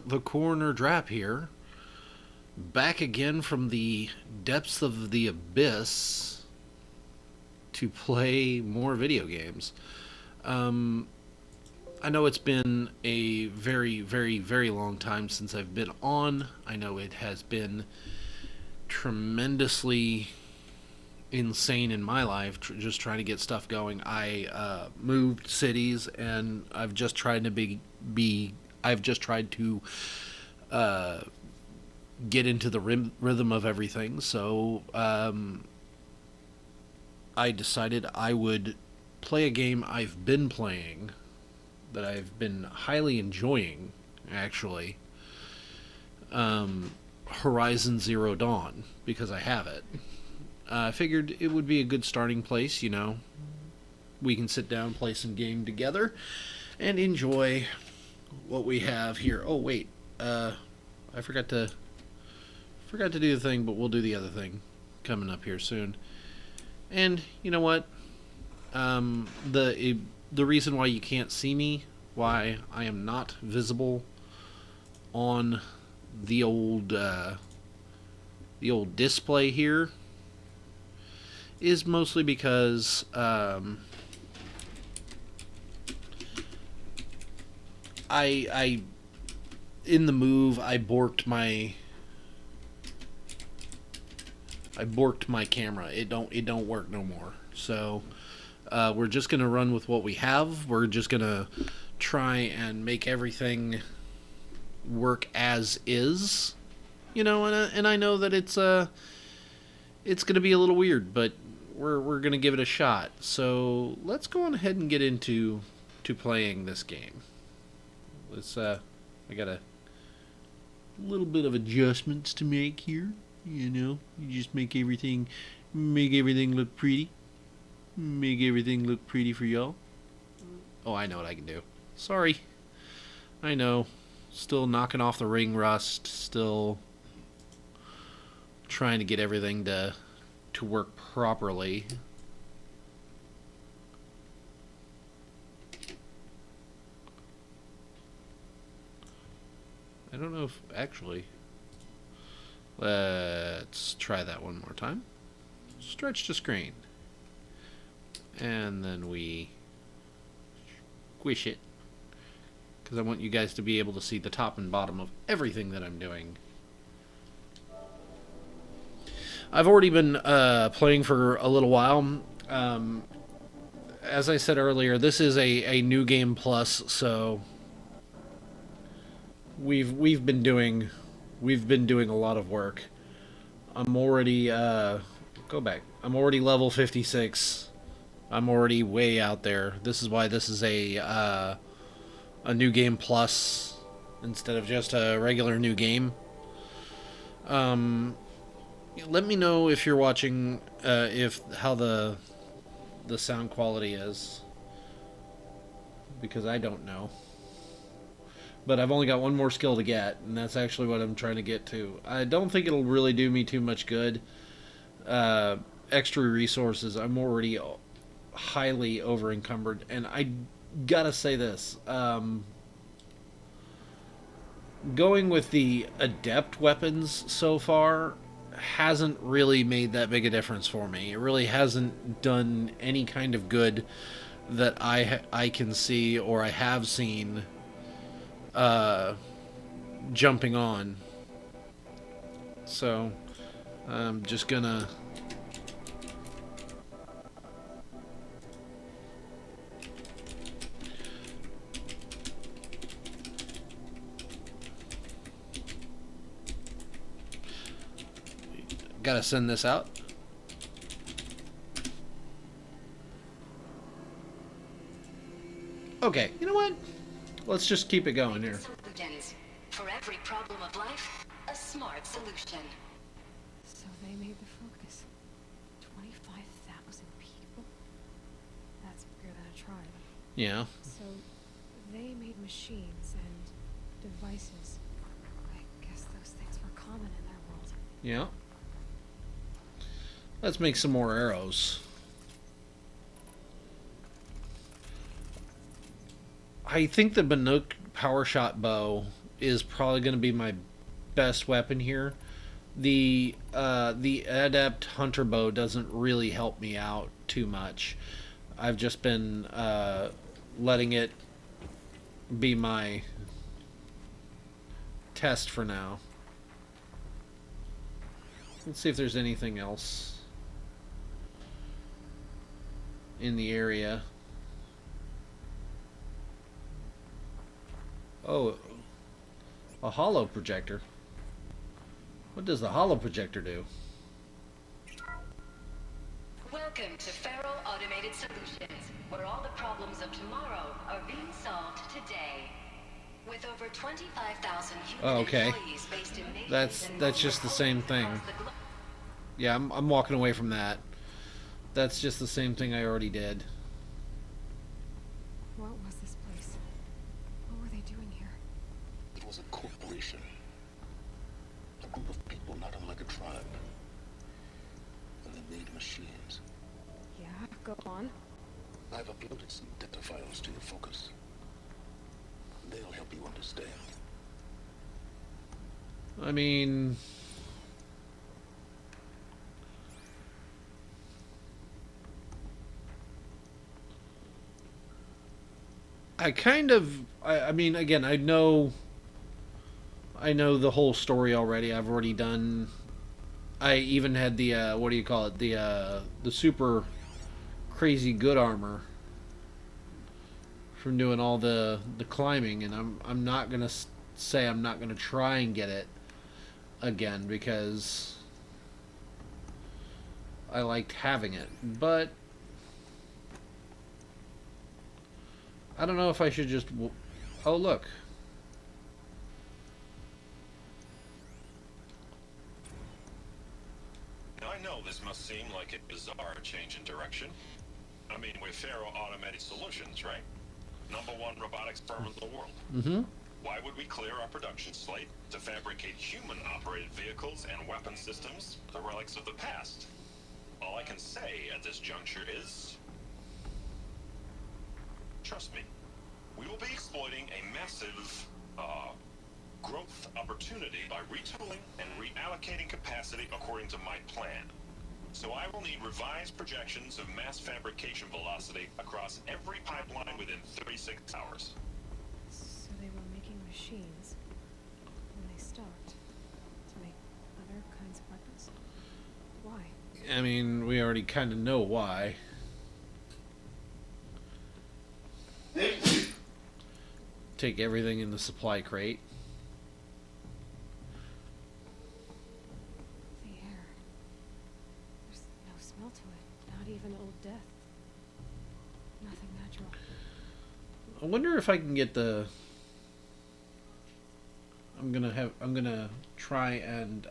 the Coroner Drap here, back again from the depths of the abyss to play more video games. Um, I know it's been a very, very, very long time since I've been on. I know it has been tremendously insane in my life, just trying to get stuff going. I moved cities, and I've just tried to I've just tried to uh, get into the rhythm of everything. So I decided I would play a game I've been playing that I've been highly enjoying, actually. Horizon Zero Dawn, because I have it. I figured it would be a good starting place, you know. We can sit down, play some game together, and enjoy what we have here. Oh wait, I forgot to do the thing, but we'll do the other thing coming up here soon. And you know what? The reason why you can't see me, why I am not visible on the old display here, is mostly because I in the move I borked my camera. It don't work no more. So we're just gonna run with what we have. We're just gonna try and make everything work as is, you know. And I know that it's gonna be a little weird, but we're gonna give it a shot. So let's go on ahead and get into playing this game. I got a little bit of adjustments to make here. You know, you just make everything look pretty. Make everything look pretty for y'all. Oh, I know what I can do. Sorry. I know. Still knocking off the ring rust. Still trying to get everything to work properly. I don't know if actually. Let's try that one more time. Stretch the screen. And then we squish it. Because I want you guys to be able to see the top and bottom of everything that I'm doing. I've already been playing for a little while. As I said earlier, this is a new game plus, so we've been doing a lot of work. I'm already go back. I'm already level 56. I'm already way out there. This is why this is a new game plus instead of just a regular new game. Let me know if you're watching, if how the sound quality is, because I don't know. But I've only got one more skill to get, and that's actually what I'm trying to get to. I don't think it'll really do me too much good. Extra resources. I'm already highly over encumbered, and I gotta say this. Going with the adept weapons so far hasn't really made that big a difference for me. It really hasn't done any kind of good that I can see, or I have seen jumping on. So I'm just gonna gotta send this out. Okay, you know what? Let's just keep it going here. Solutions. For every problem of life, a smart solution. So they made the focus. 25,000 people? That's bigger than a tribe. Yeah. So they made machines and devices. I guess those things were common in their world. Yeah. Let's make some more arrows. I think the Bannock power shot bow is probably going to be my best weapon here. The adept hunter bow doesn't really help me out too much. I've just been letting it be my test for now. Let's see if there's anything else in the area. Oh, a holo projector. What does the holo projector do? Welcome to Feral Automated Solutions, where all the problems of tomorrow are being solved today. With over 25,000 human employees based in nations and That's just the same thing. across the globe. Yeah, I'm walking away from that. That's just the same thing I already did. What was this place? What were they doing here? It was a corporation. A group of people not unlike a tribe. And they made machines. Yeah, go on. I've uploaded some data files to your focus. They'll help you understand. I mean, I mean, again, I know the whole story already. I've already done. I even had the what do you call it? The super crazy good armor from doing all the climbing, and I'm not gonna say I'm not gonna try and get it again because I liked having it, but I don't know if I should just. Oh, look. Now, I know this must seem like a bizarre change in direction. I mean, we're Faro Automated Solutions, right? #1 robotics firm in the world. Mm-hmm. Why would we clear our production slate to fabricate human-operated vehicles and weapon systems, the relics of the past? All I can say at this juncture is... trust me. We will be exploiting a massive, growth opportunity by retooling and reallocating capacity according to my plan. So I will need revised projections of mass fabrication velocity across every pipeline within 36 hours. So they were making machines, and they stopped to make other kinds of weapons. Why? I mean, we already kind of know why. Take everything in the supply crate. The air. There's no smell to it. Not even old death. Nothing natural. I wonder if I can get the. I'm gonna try and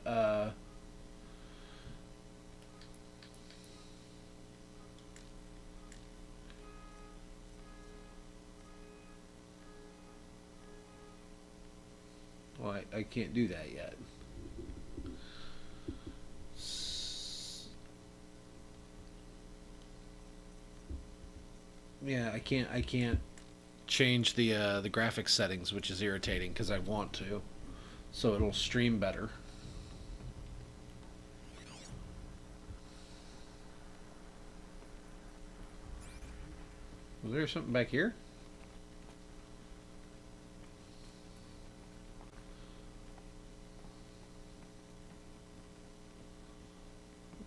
well, I can't do that yet. Yeah, I can't change the graphics settings, which is irritating because I want to, so it'll stream better. Was there something back here?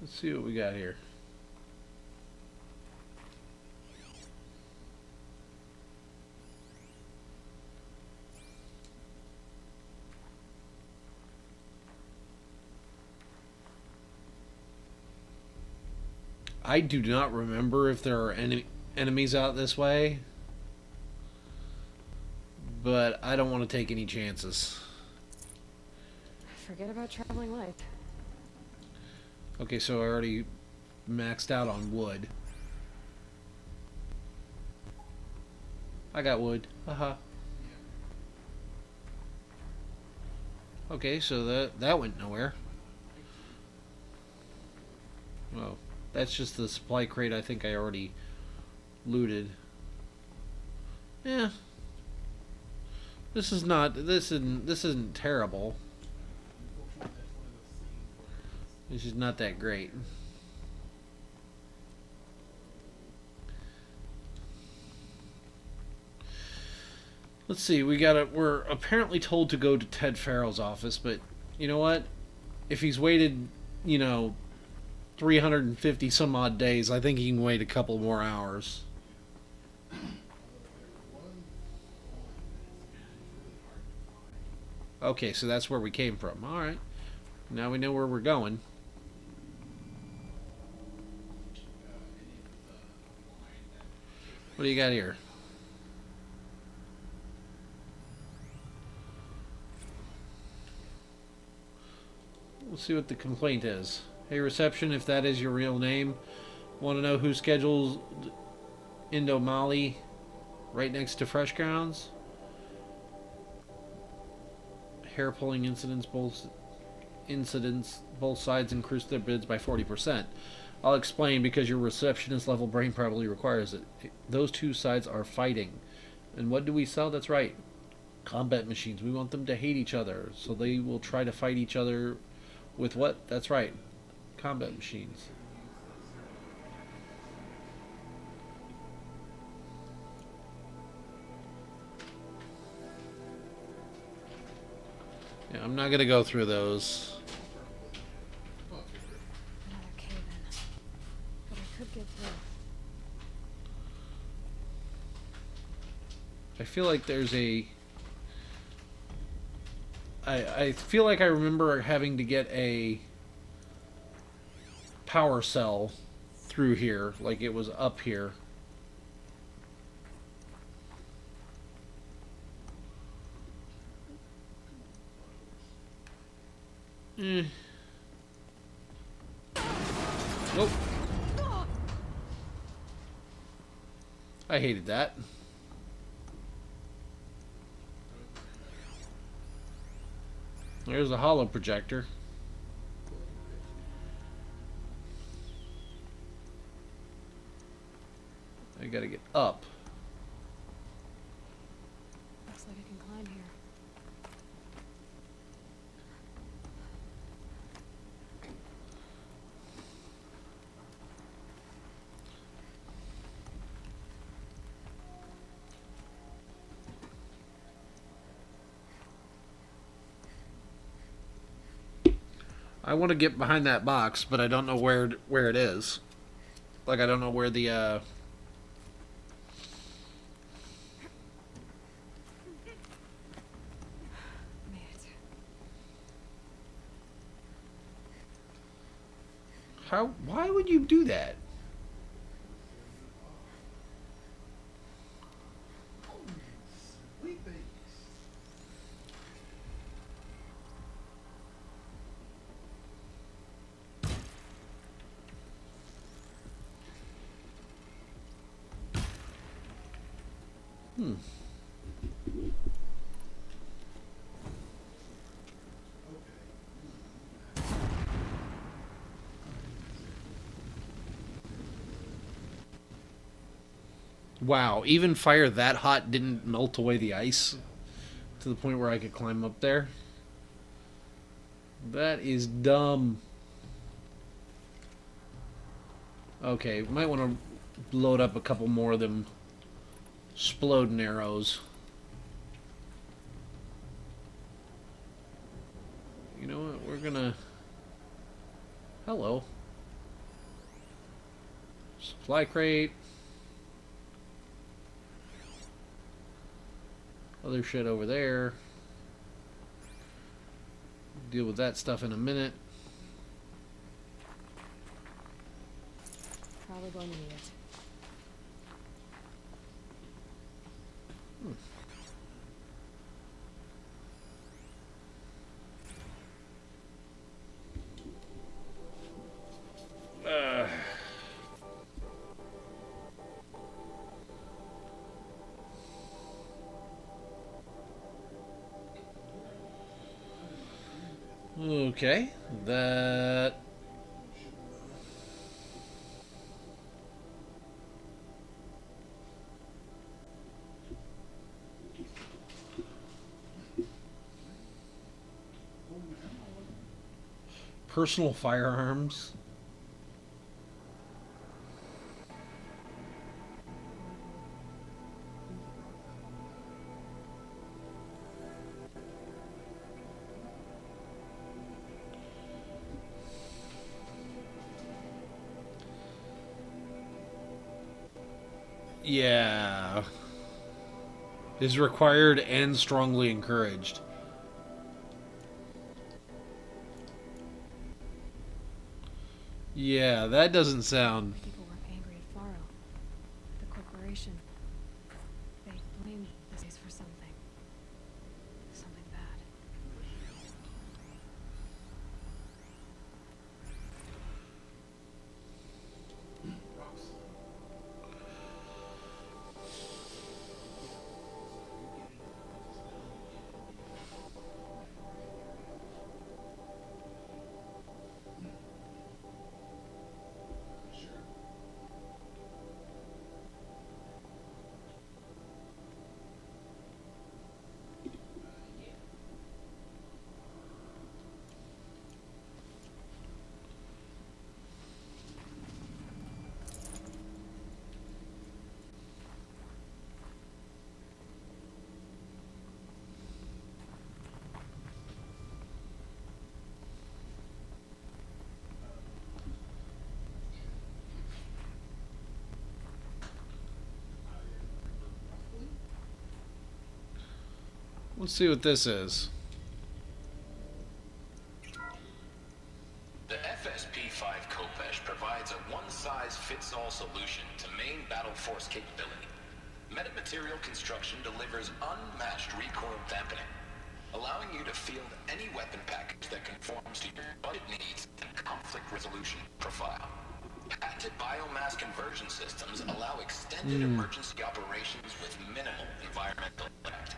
Let's see what we got here. I do not remember if there are any enemies out this way, but I don't want to take any chances. Forget about traveling light. Okay, so I already maxed out on wood. I got wood. Haha. Okay, so that went nowhere. Well, that's just the supply crate I think I already looted. Yeah. This is not. This isn't terrible. This is not that great. Let's see. We're apparently told to go to Ted Farrell's office, but you know what? If he's waited, 350 some odd days, I think he can wait a couple more hours. Okay, so that's where we came from. All right. Now we know where we're going. What do you got here? Let's see what the complaint is. Hey, reception, if that is your real name, want to know who scheduled Indomali right next to Fresh Grounds? Hair pulling incidents, both sides increased their bids by 40%. I'll explain, because your receptionist level brain probably requires it. Those two sides are fighting. And what do we sell? That's right. Combat machines. We want them to hate each other, so they will try to fight each other with what? That's right. Combat machines. Yeah, I'm not going to go through those. Another cave-in. But I could get through. I feel like there's a... I feel like I remember having to get a power cell through here, like it was up here. Nope. I hated that. There's a hollow projector. I gotta get up. Looks like I can climb here. I want to get behind that box, but I don't know where it is. Like, I don't know where the Made it. why would you do that? Wow, even fire that hot didn't melt away the ice to the point where I could climb up there. That is dumb. Okay, might want to load up a couple more of them exploding arrows. You know what? We're gonna... Hello. Supply crate. Other shit over there. Deal with that stuff in a minute. Probably going to need it. Okay, that... Personal firearms. Yeah. Is required and strongly encouraged. Yeah, that doesn't sound... People were angry at Faro. The corporation. They blamed this case for something. Something bad. Let's see what this is. The FSP-5 Kopesh provides a one-size-fits-all solution to main battle force capability. Metamaterial construction delivers unmatched recoil dampening, allowing you to field any weapon package that conforms to your budget needs and conflict resolution profile. Patented biomass conversion systems allow extended emergency operations with minimal environmental impact.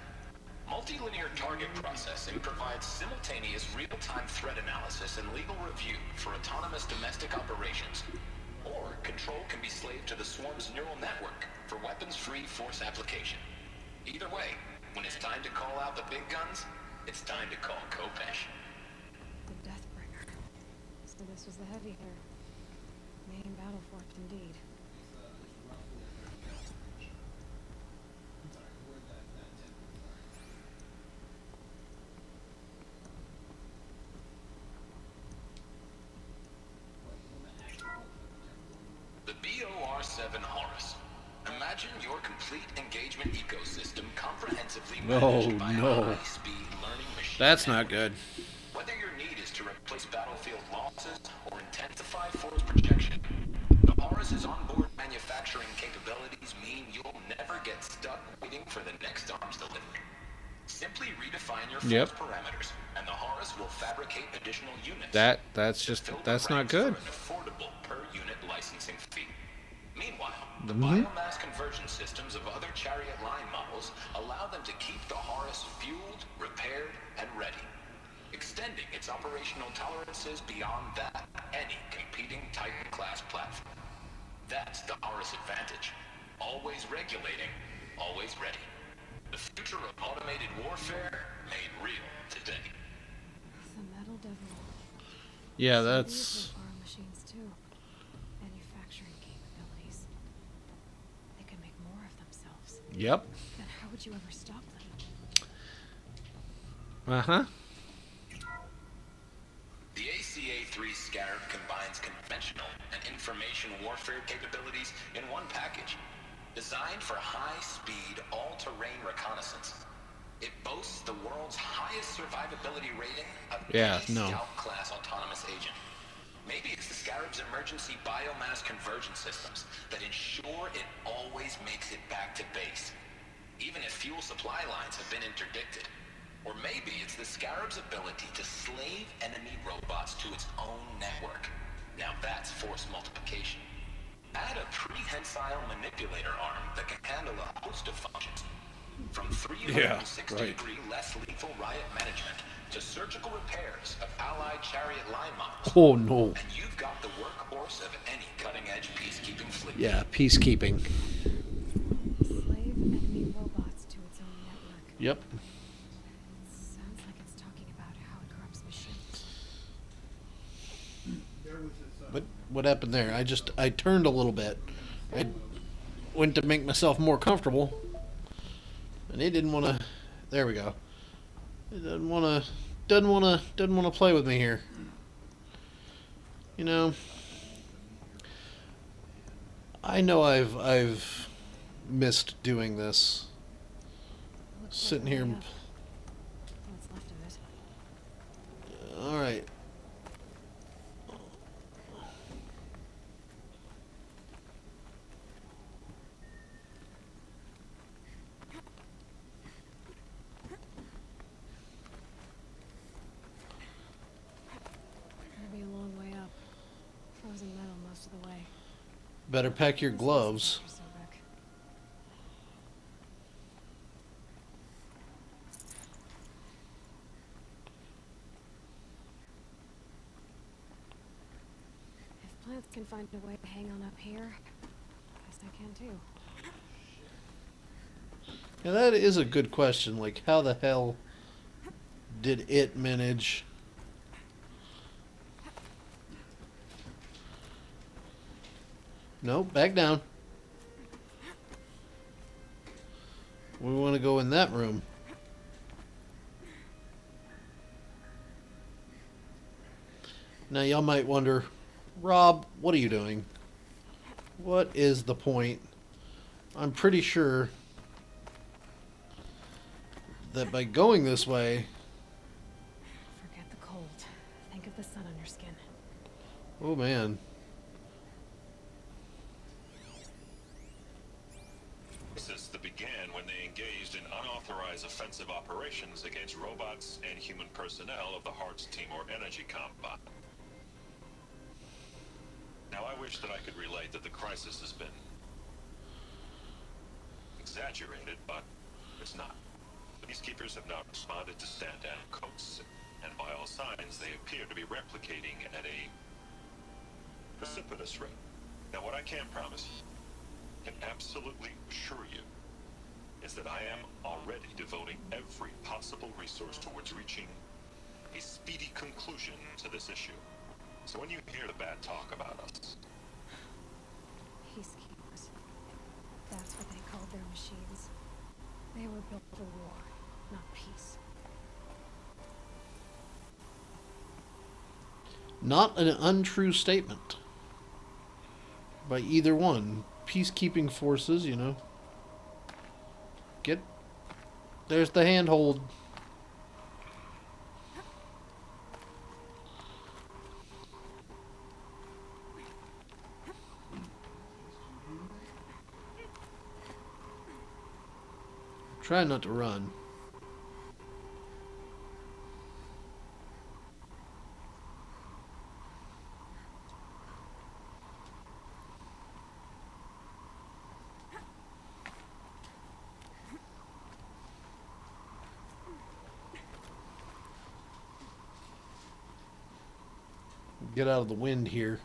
Multilinear target processing provides simultaneous real-time threat analysis and legal review for autonomous domestic operations. Or control can be slaved to the swarm's neural network for weapons-free force application. Either way, when it's time to call out the big guns, it's time to call Kopesh. The Deathbringer. So this was the heavy hitter. Main battle force indeed. The BOR-7 Horus. Imagine your complete engagement ecosystem comprehensively managed by a high-speed learning machine. That's not good. Whether your need is to replace battlefield losses or intensify force protection, the Horus's onboard manufacturing capabilities mean you'll never get stuck waiting for the next arms delivery. Simply redefine your force parameters, and the Horus will fabricate additional units. That's not good. For an affordable per-unit licensing fee. Meanwhile, the biomass conversion systems of other Chariot line models allow them to keep the Horus fueled, repaired, and ready, extending its operational tolerances beyond that of any competing Titan-class platform. That's the Horus advantage. Always regulating, always ready. The future of automated warfare made real today. The Metal Devil. Yeah, These that's... are farm machines too. Manufacturing capabilities. They can make more of themselves. Yep. Then how would you ever stop them? Uh-huh. The ACA-3 Scarab combines conventional and information warfare capabilities in one package. Designed for high-speed, all-terrain reconnaissance. It boasts the world's highest survivability rating of any Scout-class autonomous agent. Maybe it's the Scarab's emergency biomass conversion systems that ensure it always makes it back to base, even if fuel supply lines have been interdicted. Or maybe it's the Scarab's ability to slave enemy robots to its own network. Now that's force multiplication. Add a prehensile manipulator arm that can handle a host of functions. From 360-degree less lethal riot management to surgical repairs of allied Chariot line models. Oh, no. And you've got the workhorse of any cutting-edge peacekeeping fleet. Yeah, peacekeeping. Slave enemy robots to its own network. Yep. Sounds like it's talking about how it corrupts machines. What happened there? I turned a little bit. I went to make myself more comfortable, and it didn't want to. There we go. It doesn't want to play with me here. You know, I know I've missed doing this. Sitting here. What's left of it? All right. It'll be a long way up. Frozen metal most of the way. Better pack your gloves. If plants can find a way to hang on up here, I guess I can too. Yeah, that is a good question. Like, how the hell did it manage? Nope, back down. We want to go in that room. Now, y'all might wonder, Rob, what are you doing? What is the point? I'm pretty sure that by going this way... Forget the cold. Think of the sun on your skin. Oh, man. That began when they engaged in unauthorized offensive operations against robots and human personnel of the Hearts Timor Energy Combat. Now, I wish that I could relate that the crisis has been exaggerated, but it's not. Peacekeepers have now responded to stand-down codes, and by all signs, they appear to be replicating at a precipitous rate. Now, what I can promise you, can absolutely assure you, is that I am already devoting every possible resource towards reaching a speedy conclusion to this issue. So when you hear the bad talk about us... Peacekeepers. That's what they called their machines. They were built for war, not peace. Not an untrue statement by either one. Peacekeeping forces, you know. There's the handhold. Try not to run. Get out of the wind here.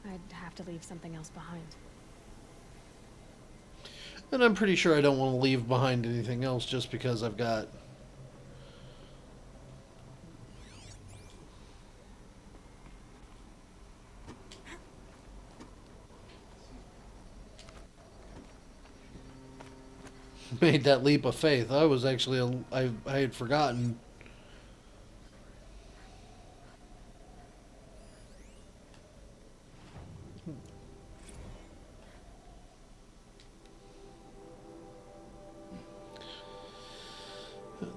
I'd have to leave something else behind. And I'm pretty sure I don't want to leave behind anything else just because I've got... made that leap of faith. I was actually... I had forgotten.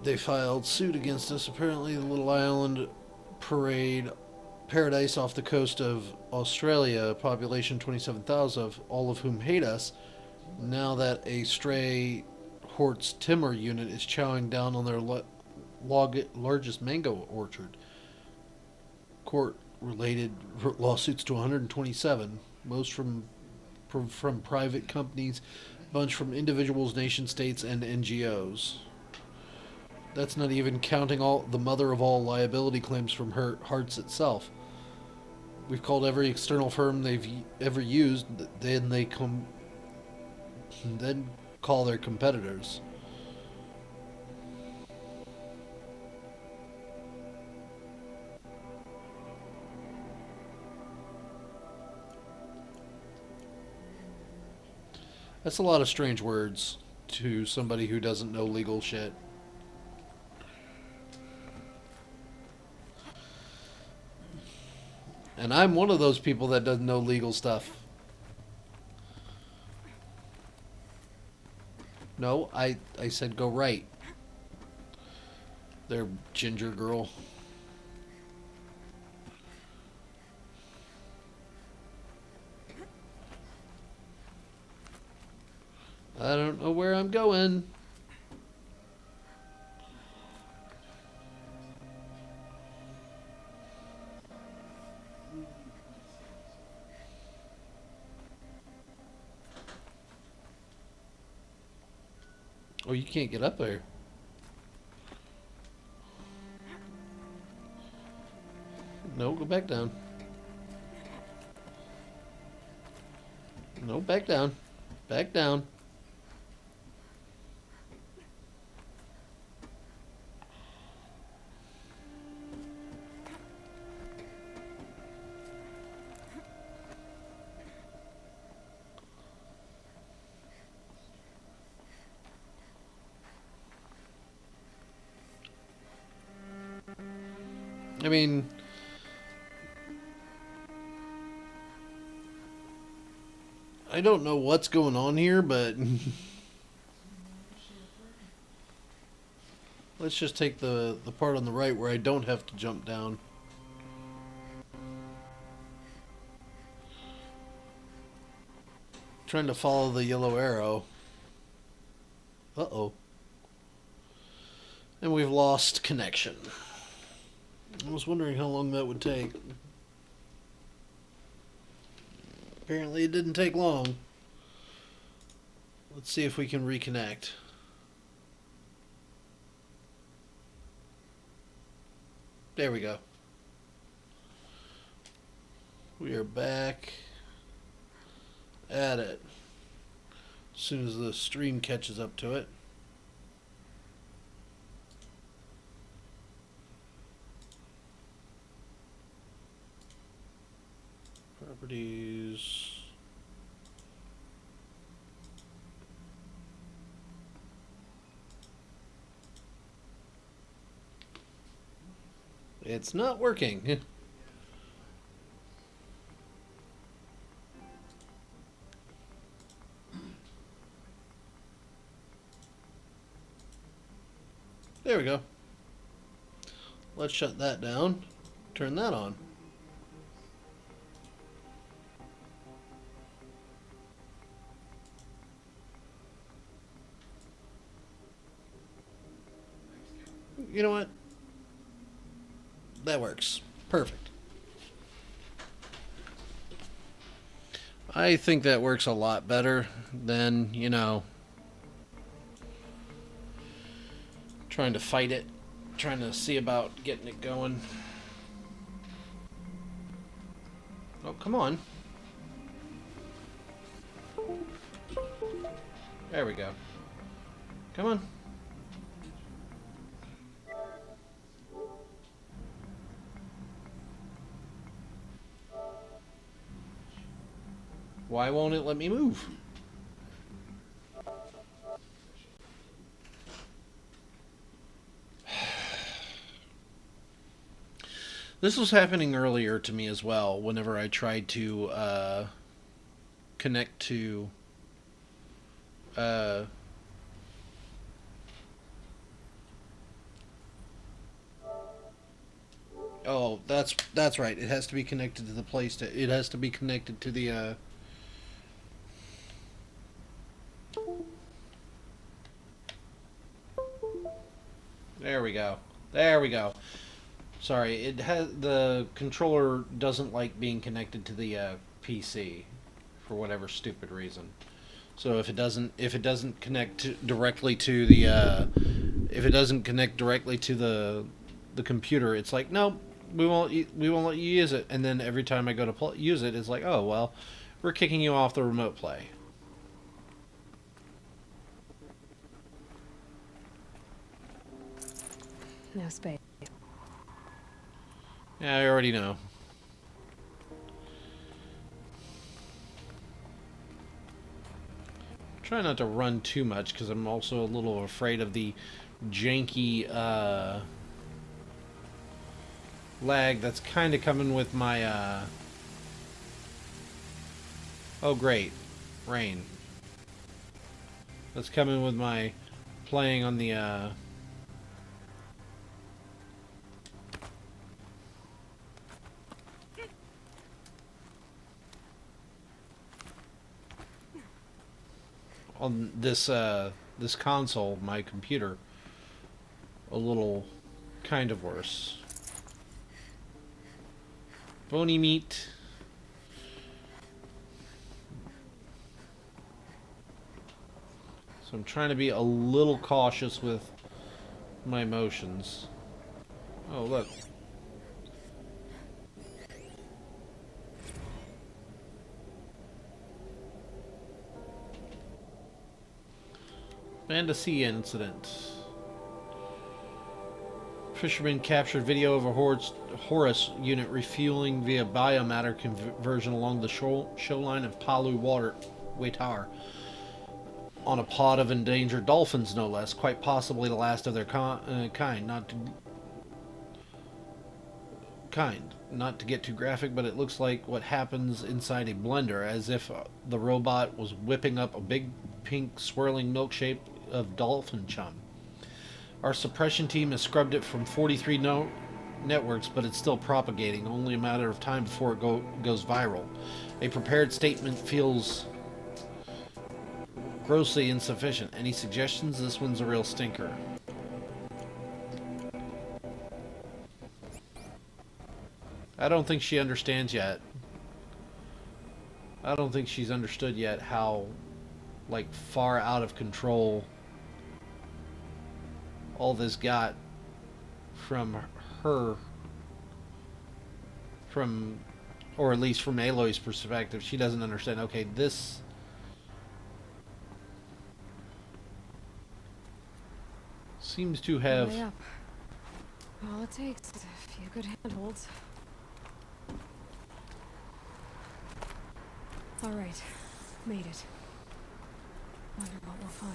They filed suit against us. Apparently the little island paradise off the coast of Australia, population 27,000, all of whom hate us, now that a stray Hort's Timor unit is chowing down on their largest mango orchard. Court-related lawsuits to 127, most from private companies, a bunch from individuals, nation states, and NGOs. That's not even counting all the mother of all liability claims from Hearts itself. We've called every external firm they've ever used. Then they then call their competitors. That's a lot of strange words to somebody who doesn't know legal shit. And I'm one of those people that doesn't know legal stuff. No, I said go right. There, ginger girl. I don't know where I'm going. Oh, you can't get up there. No, go back down. No, back down. Back down. I mean, I don't know what's going on here, but let's just take the part on the right where I don't have to jump down. Trying to follow the yellow arrow. Uh-oh. And we've lost connection. I was wondering how long that would take. Apparently it didn't take long. Let's see if we can reconnect. There we go. We are back at it. As soon as the stream catches up to it. Properties. It's not working. There we go. Let's shut that down. Turn that on. You know what? That works. Perfect. I think that works a lot better than, you know, trying to fight it, trying to see about getting it going. Oh, come on. There we go. Come on. Why won't it let me move? This was happening earlier to me as well, whenever I tried to connect to oh, that's right. It has to be connected to the PlayStation. It has to be connected to the There we go. There we go. Sorry, it has the controller doesn't like being connected to the PC for whatever stupid reason. So if it doesn't connect directly to the the computer, it's like, nope, we won't let you use it. And then every time I go to use it, it's like, oh well, we're kicking you off the remote play. No space. Yeah, I already know. Try not to run too much because I'm also a little afraid of the janky lag that's kind of coming with my oh great, rain. That's coming with my playing on the on this this console, my computer, a little kind of worse. Bony meat. So I'm trying to be a little cautious with my motions. Oh, look. Fantasy incident. Fishermen captured video of a Horus unit refueling via biomatter conversion along the shoreline of Palu Watar on a pod of endangered dolphins, no less. Quite possibly the last of their kind. Not to get too graphic, but it looks like what happens inside a blender, as if the robot was whipping up a big pink swirling milkshake of dolphin chum. Our suppression team has scrubbed it from 43 networks, but it's still propagating. Only a matter of time before it goes viral. A prepared statement feels grossly insufficient. Any suggestions? This one's a real stinker. I don't think she understands yet. I don't think she's understood yet how, like, far out of control all this got from her, or at least from Aloy's perspective. She doesn't understand, okay, this seems to have... Way up. All it takes is a few good handholds. All right, made it. Wonder what we'll find.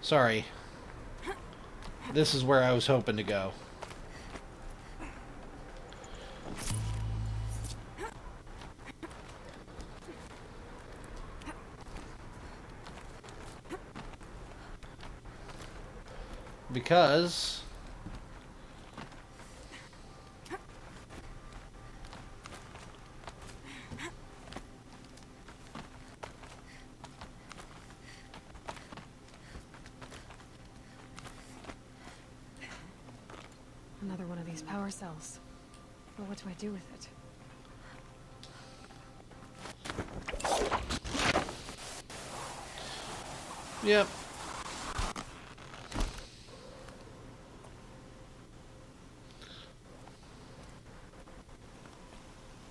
Sorry. This is where I was hoping to go. Because another one of these power cells. But what do I do with it? yep.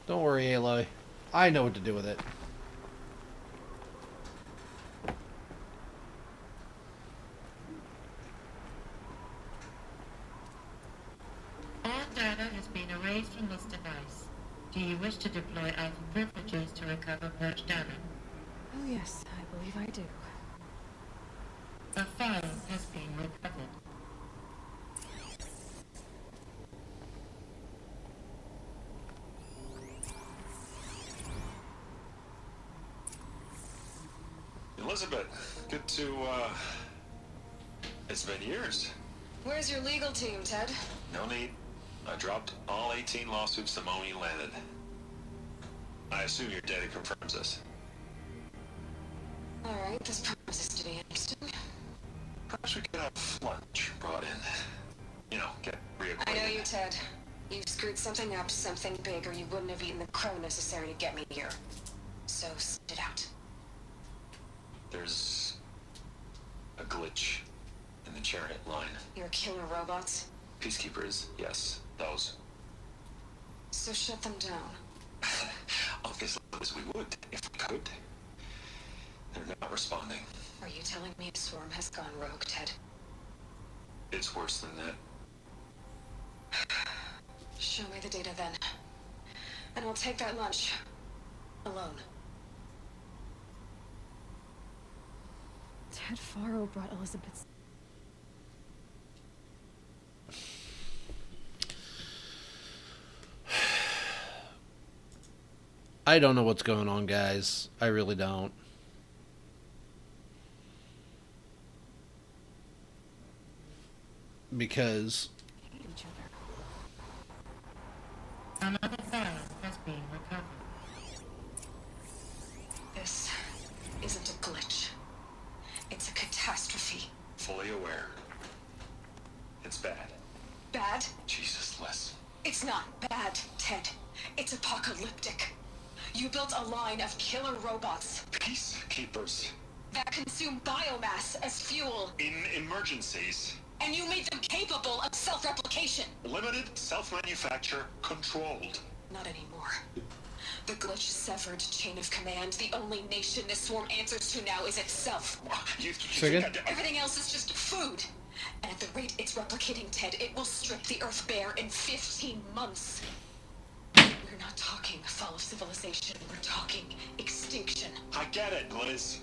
Don't worry, Aloy. I know what to do with it. All data has been erased from this device. Do you wish to deploy alpha privileges to recover purged data? Oh yes, I believe I do. A file has been recovered. Elizabeth, good to, it's been years. Where's your legal team, Ted? No need. I dropped all 18 lawsuits the moment you landed. I assume your data confirms this. All right, this promises to be interesting. Perhaps we could have lunch brought in. You know, get reacquainted. I know you, Ted. You screwed something up, something big, or you wouldn't have eaten the crow necessary to get me here. So, sit it out. There's a glitch in in the chariot line. Your killer robots? Peacekeepers, yes, those. So shut them down. Obviously, as we would, if we could. They're not responding. Are you telling me a swarm has gone rogue, Ted? It's worse than that. Show me the data then. And I'll take that lunch. Alone. Ted Faro brought Elizabeth's... I don't know what's going on, guys. I really don't. Because each other. Another file has been recovered. This isn't a glitch. It's a catastrophe. Fully aware. It's bad. Bad? Jesus, Les. It's not bad, Ted. It's apocalyptic. You built a line of killer robots Peacekeepers. that consume biomass as fuel, In emergencies, and you made them capable of self-replication. limited, self-manufacture, controlled. Not anymore. The glitch severed chain of command. The only nation this swarm answers to now is itself. You Second? think Everything else is just food. And at the rate it's replicating, Ted, it will strip the Earth bare in 15 months. We're not talking fall of civilization. We're talking extinction. I get it, Liz.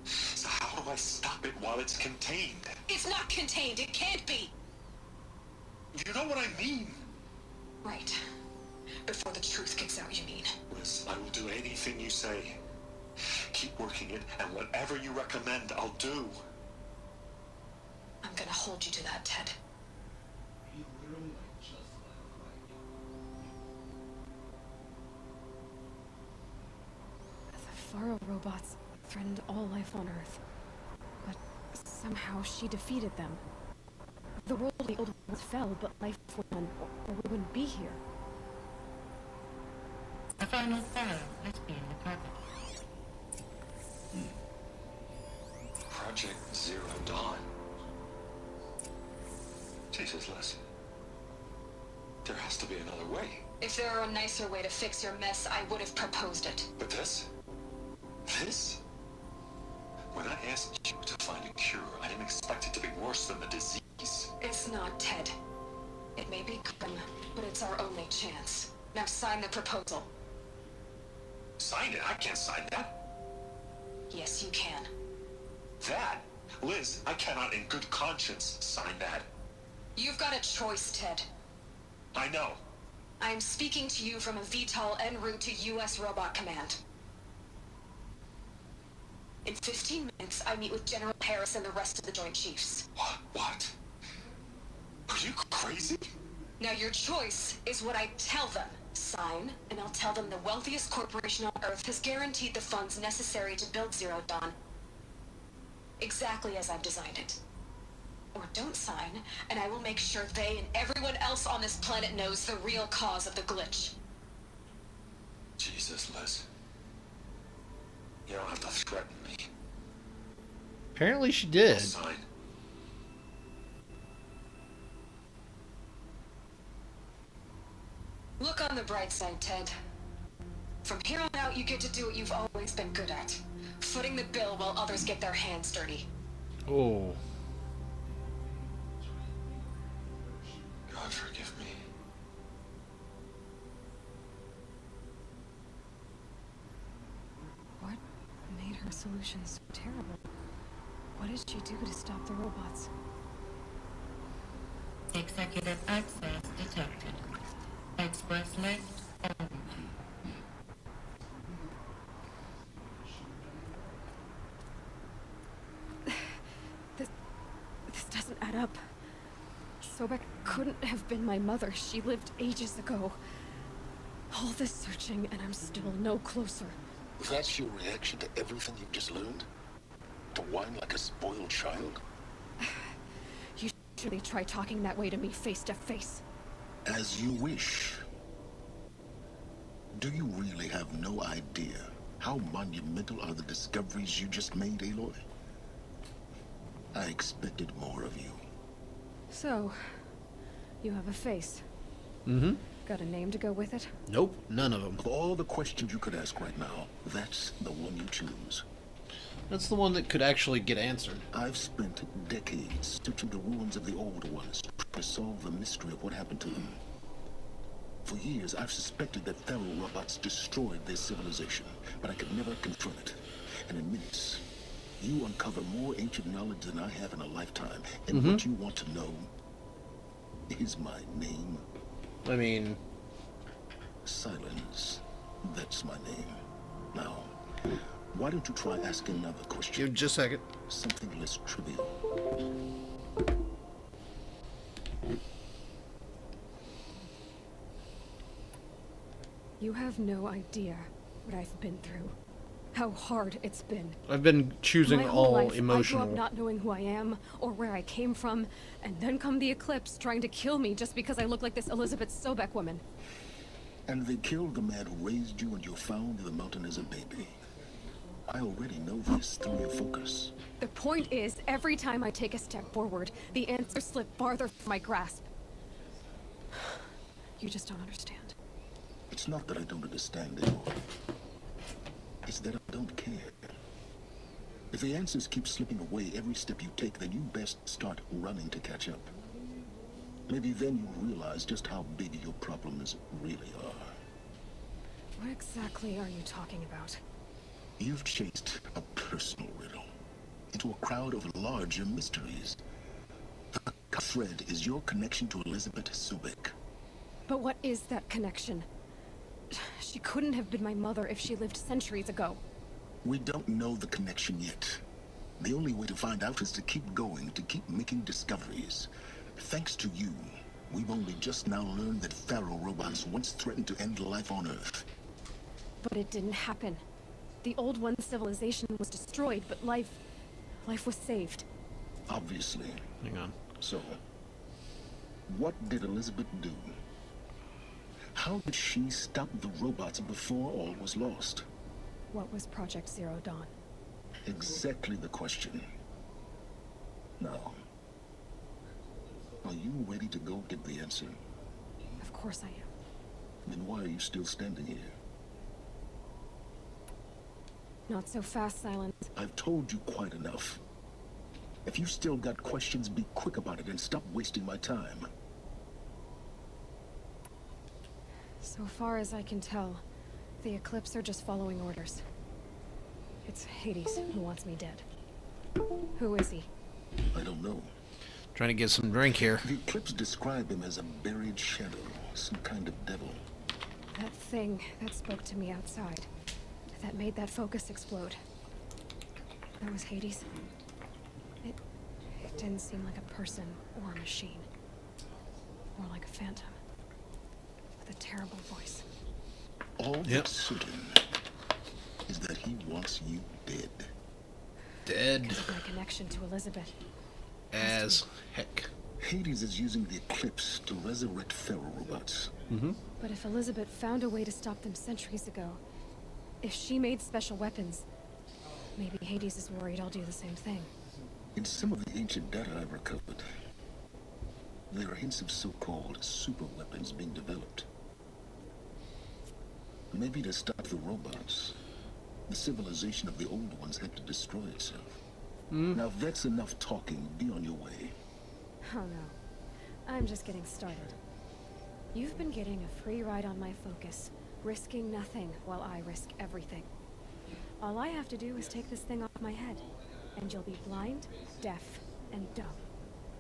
So how do I stop it while it's contained? It's not contained. It can't be. You know what I mean? Right. Before the truth gets out, you mean? Liz, I will do anything you say. Keep working it, and whatever you recommend, I'll do. I'm gonna hold you to that, Ted. The Faro robots threatened all life on Earth. But somehow she defeated them. The world of the old world fell, but life went on, or we wouldn't be here. The final file has been recovered. Project Zero Dawn. Jesus, Les. There has to be another way. If there were a nicer way to fix your mess, I would have proposed it. But this? This? When I asked you to find a cure, I didn't expect it to be worse than the disease. It's not, Ted. It may be grim, but it's our only chance. Now sign the proposal. Sign it? I can't sign that. Yes, you can. That? Liz, I cannot in good conscience sign that. You've got a choice, Ted. I know. I am speaking to you from a VTOL en route to U.S. Robot Command. In 15 minutes, I meet with General Harris and the rest of the Joint Chiefs. What? Are you crazy? Now your choice is what I tell them. Sign, and I'll tell them the wealthiest corporation on Earth has guaranteed the funds necessary to build Zero Dawn. Exactly as I've designed it. Or don't sign, and I will make sure they and everyone else on this planet knows the real cause of the glitch. Jesus, Liz. You don't have to threaten me. apparently she did. I'll sign. Look on the bright side, Ted. From here on out, you get to do what you've always been good at. Footing the bill while others get their hands dirty. Oh. God forgive me. What made her solution so terrible? What did she do to stop the robots? Executive access detected. Express list on. This doesn't add up. Sobek couldn't have been my mother. She lived ages ago. All this searching, and I'm still no closer. That's your reaction to everything you've just learned? To whine like a spoiled child? You should really try talking that way to me face to face. As you wish. Do you really have no idea how monumental are the discoveries you just made, Aloy? I expected more of you. So, you have a face. Mm-hmm. Got a name to go with it? Nope, none of them. Of all the questions you could ask right now, that's the one you choose. That's the one that could actually get answered. I've spent decades searching the ruins of the old ones to solve the mystery of what happened to them. For years, I've suspected that feral robots destroyed their civilization, but I could never confirm it. And in minutes, you uncover more ancient knowledge than I have in a lifetime. And what you want to know is my name. I mean... Silence. That's my name. Now, why don't you try asking another question? Give just a second. Something less trivial. You have no idea what I've been through. How hard it's been. I've been choosing My whole all life, emotional. I grew up not knowing who I am or where I came from, and then come the Eclipse trying to kill me just because I look like this Elizabeth Sobek woman. And they killed the man who raised you and you found in the mountain as a baby. I already know this through your focus. The point is, every time I take a step forward, the answers slip farther from my grasp. You just don't understand. It's not that I don't understand anymore. It's that I don't care. If the answers keep slipping away every step you take, then you best start running to catch up. Maybe then you'll realize just how big your problems really are. What exactly are you talking about? You've chased a personal riddle into a crowd of larger mysteries. The thread is your connection to Elizabeth Sobek. But what is that connection? She couldn't have been my mother if she lived centuries ago. We don't know the connection yet. The only way to find out is to keep going, to keep making discoveries. Thanks to you, we've only just now learned that feral robots once threatened to end life on Earth. But it didn't happen. The old one's civilization was destroyed, but life was saved. Obviously. Hang on. So, what did Elizabeth do? How did she stop the robots before all was lost? What was Project Zero Dawn? Exactly the question. Now, are you ready to go get the answer? Of course I am. Then why are you still standing here? Not so fast, Silence. I've told you quite enough. If you still got questions, be quick about it and stop wasting my time. So far as I can tell, the Eclipse are just following orders. It's Hades who wants me dead. Who is he? I don't know. Trying to get some drink here. The Eclipse described him as a buried shadow, some kind of devil. That thing that spoke to me outside. That made that focus explode. That was Hades. It didn't seem like a person or a machine. More like a phantom. With a terrible voice. All that's certain is that he wants you dead. Dead Because of my connection to Elizabeth. as heck. Hades is using the Eclipse to resurrect feral robots. But if Elizabeth found a way to stop them centuries ago, if she made special weapons, maybe Hades is worried I'll do the same thing. In some of the ancient data I've recovered, there are hints of so-called super weapons being developed. Maybe to stop the robots, the civilization of the old ones had to destroy itself. Now if that's enough talking, be on your way. Oh no, I'm just getting started. You've been getting a free ride on my focus, risking nothing while I risk everything. All I have to do is take this thing off my head, and you'll be blind, deaf, and dumb.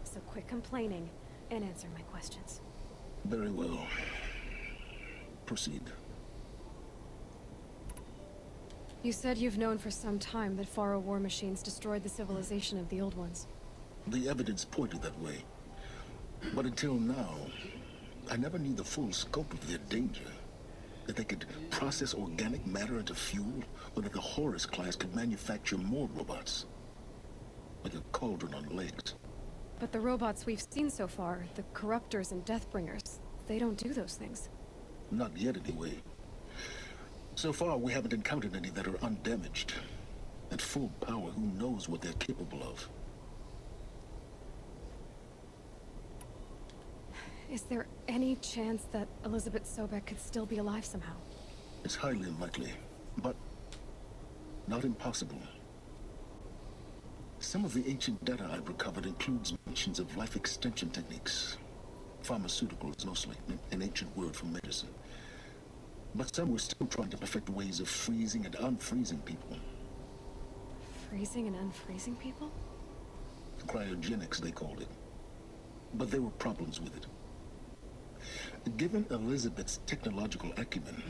So quit complaining and answer my questions. Very well. Proceed. You said you've known for some time that Faro war machines destroyed the civilization of the old ones. The evidence pointed that way. But until now, I never knew the full scope of their danger. That they could process organic matter into fuel, or that the Horus class could manufacture more robots. Like a cauldron on legs. But the robots we've seen so far, the Corruptors and Deathbringers, they don't do those things. Not yet, anyway. So far, we haven't encountered any that are undamaged. At full power, who knows what they're capable of? Is there any chance that Elizabeth Sobek could still be alive somehow? It's highly unlikely, but not impossible. Some of the ancient data I've recovered includes mentions of life extension techniques. Pharmaceuticals, mostly, an ancient word for medicine. But some were still trying to perfect ways of freezing and unfreezing people. Freezing and unfreezing people? Cryogenics, they called it. But there were problems with it. Given Elizabeth's technological acumen,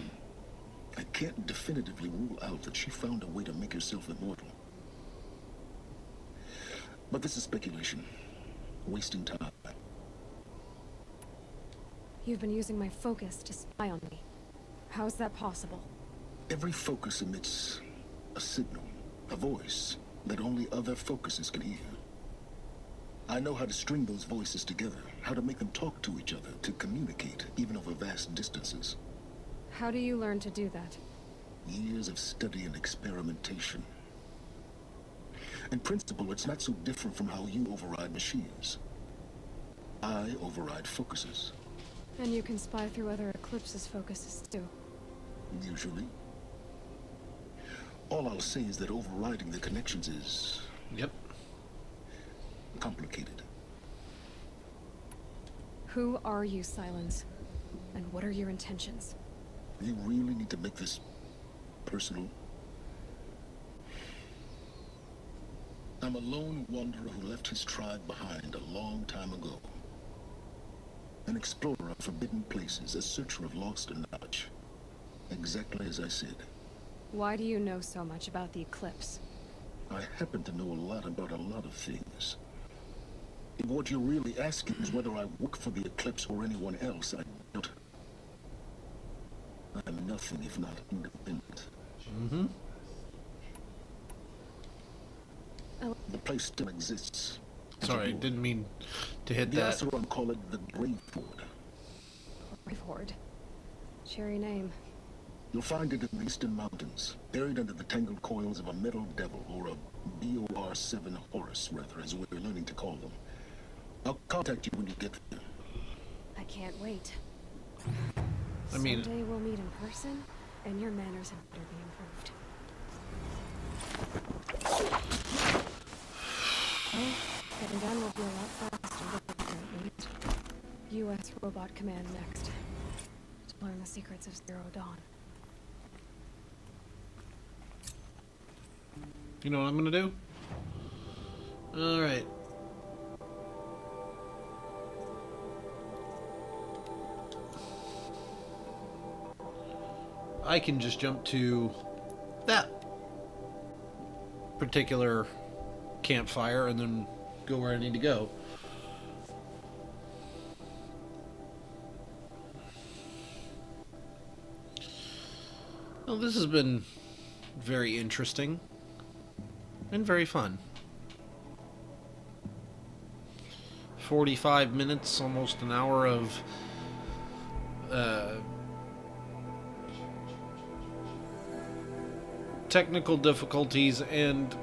I can't definitively rule out that she found a way to make herself immortal. But this is speculation. Wasting time. You've been using my focus to spy on me. How is that possible? Every focus emits a signal, a voice, that only other focuses can hear. I know how to string those voices together, how to make them talk to each other, to communicate, even over vast distances. How do you learn to do that? Years of study and experimentation. In principle, it's not so different from how you override machines. I override focuses. And you can spy through other Eclipse's focuses too. Usually. All I'll say is that overriding the connections is... Yep. complicated. Who are you, Silence? And what are your intentions? You really need to make this personal? I'm a lone wanderer who left his tribe behind a long time ago. An explorer of forbidden places, a searcher of lost knowledge. Exactly as I said. Why do you know so much about the Eclipse? I happen to know a lot about a lot of things. If what you're really asking is whether I work for the Eclipse or anyone else, I don't. I'm nothing if not independent. Mm-hmm. The place still exists. Sorry, didn't mean to hit The that. Asaron call it the Grave Ford. Grave Horde. Cheery name. You'll find it in the Eastern Mountains, buried under the tangled coils of a metal devil, or a BOR-7 Horus, rather, as we're learning to call them. I'll contact you when you get there. I can't wait. I mean... Someday we'll meet in person, and your manners had better be improved. Well, getting done will be a lot faster than it meet. U.S. Robot Command next. To learn the secrets of Zero Dawn. You know what I'm gonna do? Alright. I can just jump to that particular campfire and then go where I need to go. Well, this has been very interesting and very fun. 45 minutes, almost an hour of technical difficulties and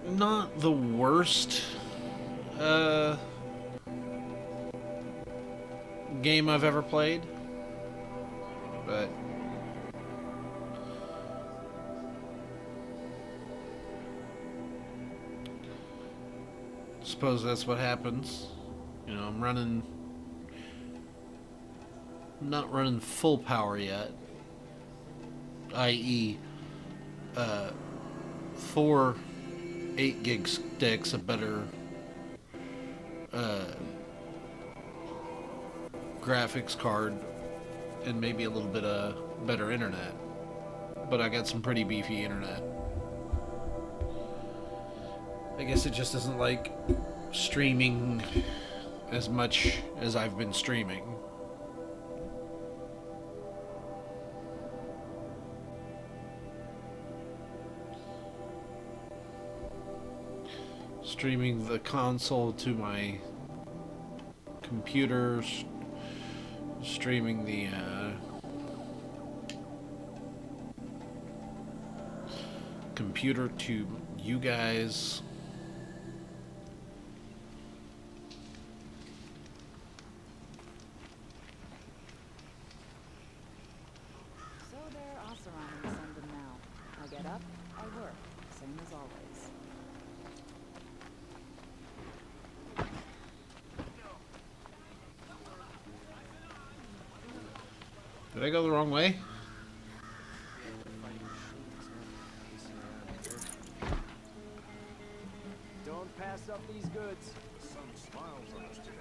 not the worst game I've ever played, but suppose that's what happens. You know, I'm not running full power yet, i.e. 4 8-gig sticks, a better graphics card, and maybe a little bit of better internet. But I got some pretty beefy internet. I guess it just isn't like streaming as much as I've been streaming. Streaming the console to my computer, streaming the computer to you guys. get up, I work, same as always. Did I go the wrong way? Don't pass up these goods. Some smiles on us today.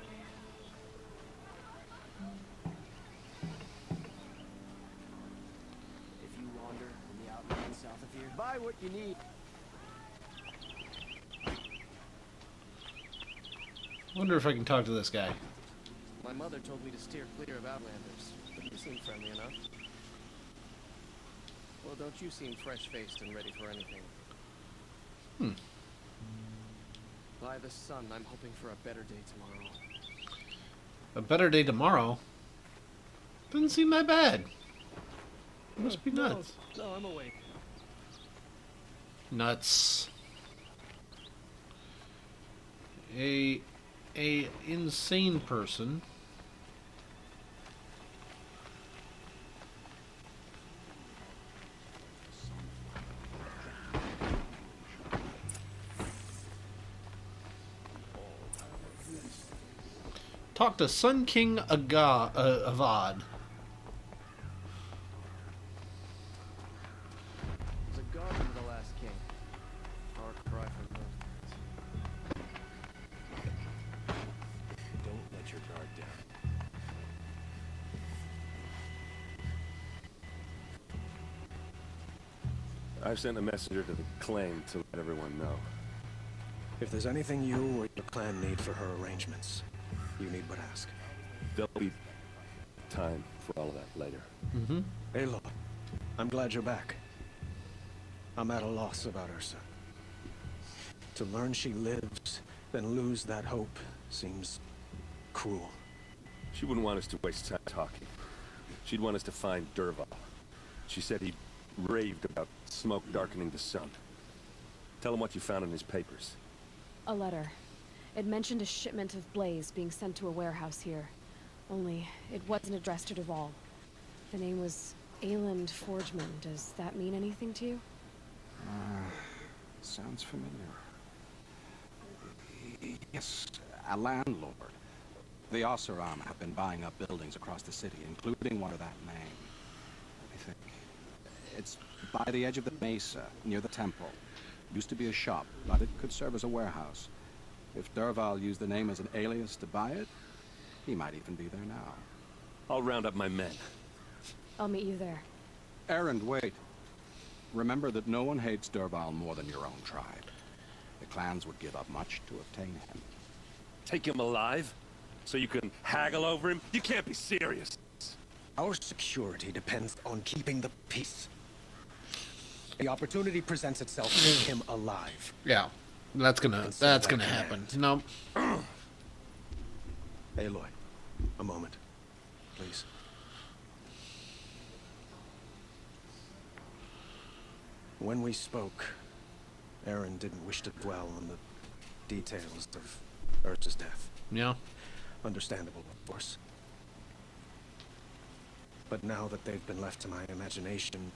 If you wander in the outlands south of here, buy what you need. Wonder if I can talk to this guy. My mother told me to steer clear of outlanders, but you seem friendly enough. Well, don't you seem fresh-faced and ready for anything? By the sun, I'm hoping for a better day tomorrow. A better day tomorrow? Doesn't seem that bad. Must be nuts. No, I'm awake. Nuts. A insane person. Talk to Sun King Avad. There's a guard under the last king. Far cry from those. Don't let your guard down. I've sent a messenger to the claim to let everyone know. If there's anything you or your clan need for her arrangements, you need but ask. There'll be time for all of that later. Mm-hmm. Aloy, I'm glad you're back. I'm at a loss about Ursa. To learn she lives, then lose that hope seems cruel. She wouldn't want us to waste time talking. She'd want us to find Dervahl. She said he raved about smoke darkening the sun. Tell him what you found in his papers. A letter. It mentioned a shipment of blaze being sent to a warehouse here. Only, it wasn't addressed to Dervahl. The name was Ayland Forgeman. Does that mean anything to you? Sounds familiar. Yes, a landlord. The Oseram have been buying up buildings across the city, including one of that name. Let me think. It's by the edge of the mesa, near the temple. Used to be a shop, but it could serve as a warehouse. If Dervahl used the name as an alias to buy it, he might even be there now. I'll round up my men. I'll meet you there. Erend, wait. Remember that no one hates Dervahl more than your own tribe. The clans would give up much to obtain him. Take him alive? So you can haggle over him? You can't be serious. Our security depends on keeping the peace. The opportunity presents itself, make him alive. Yeah, that's gonna happen. No. Aloy, a moment, please. When we spoke, Erend didn't wish to dwell on the details of Ursa's death. Yeah. Understandable, of course. But now that they've been left to my imagination,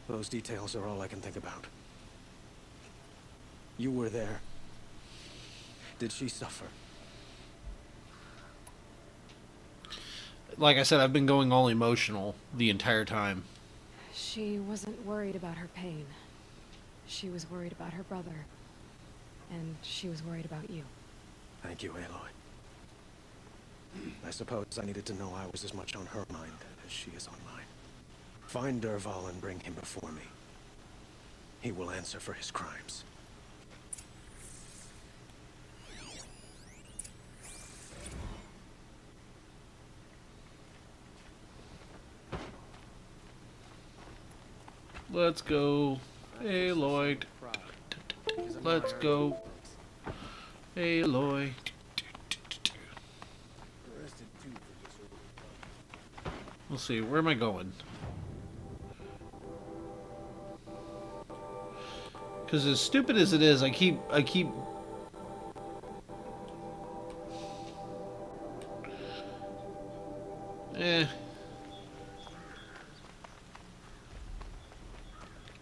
those details are all I can think about. You were there. Did she suffer? Like I said, I've been going all emotional the entire time. She wasn't worried about her pain. She was worried about her brother. And she was worried about you. Thank you, Aloy. I suppose I needed to know I was as much on her mind as she is on mine. Find Dervahl and bring him before me. He will answer for his crimes. Let's go, Aloy. Let's go, Aloy. We'll see. Where am I going? Because as stupid as it is, I keep.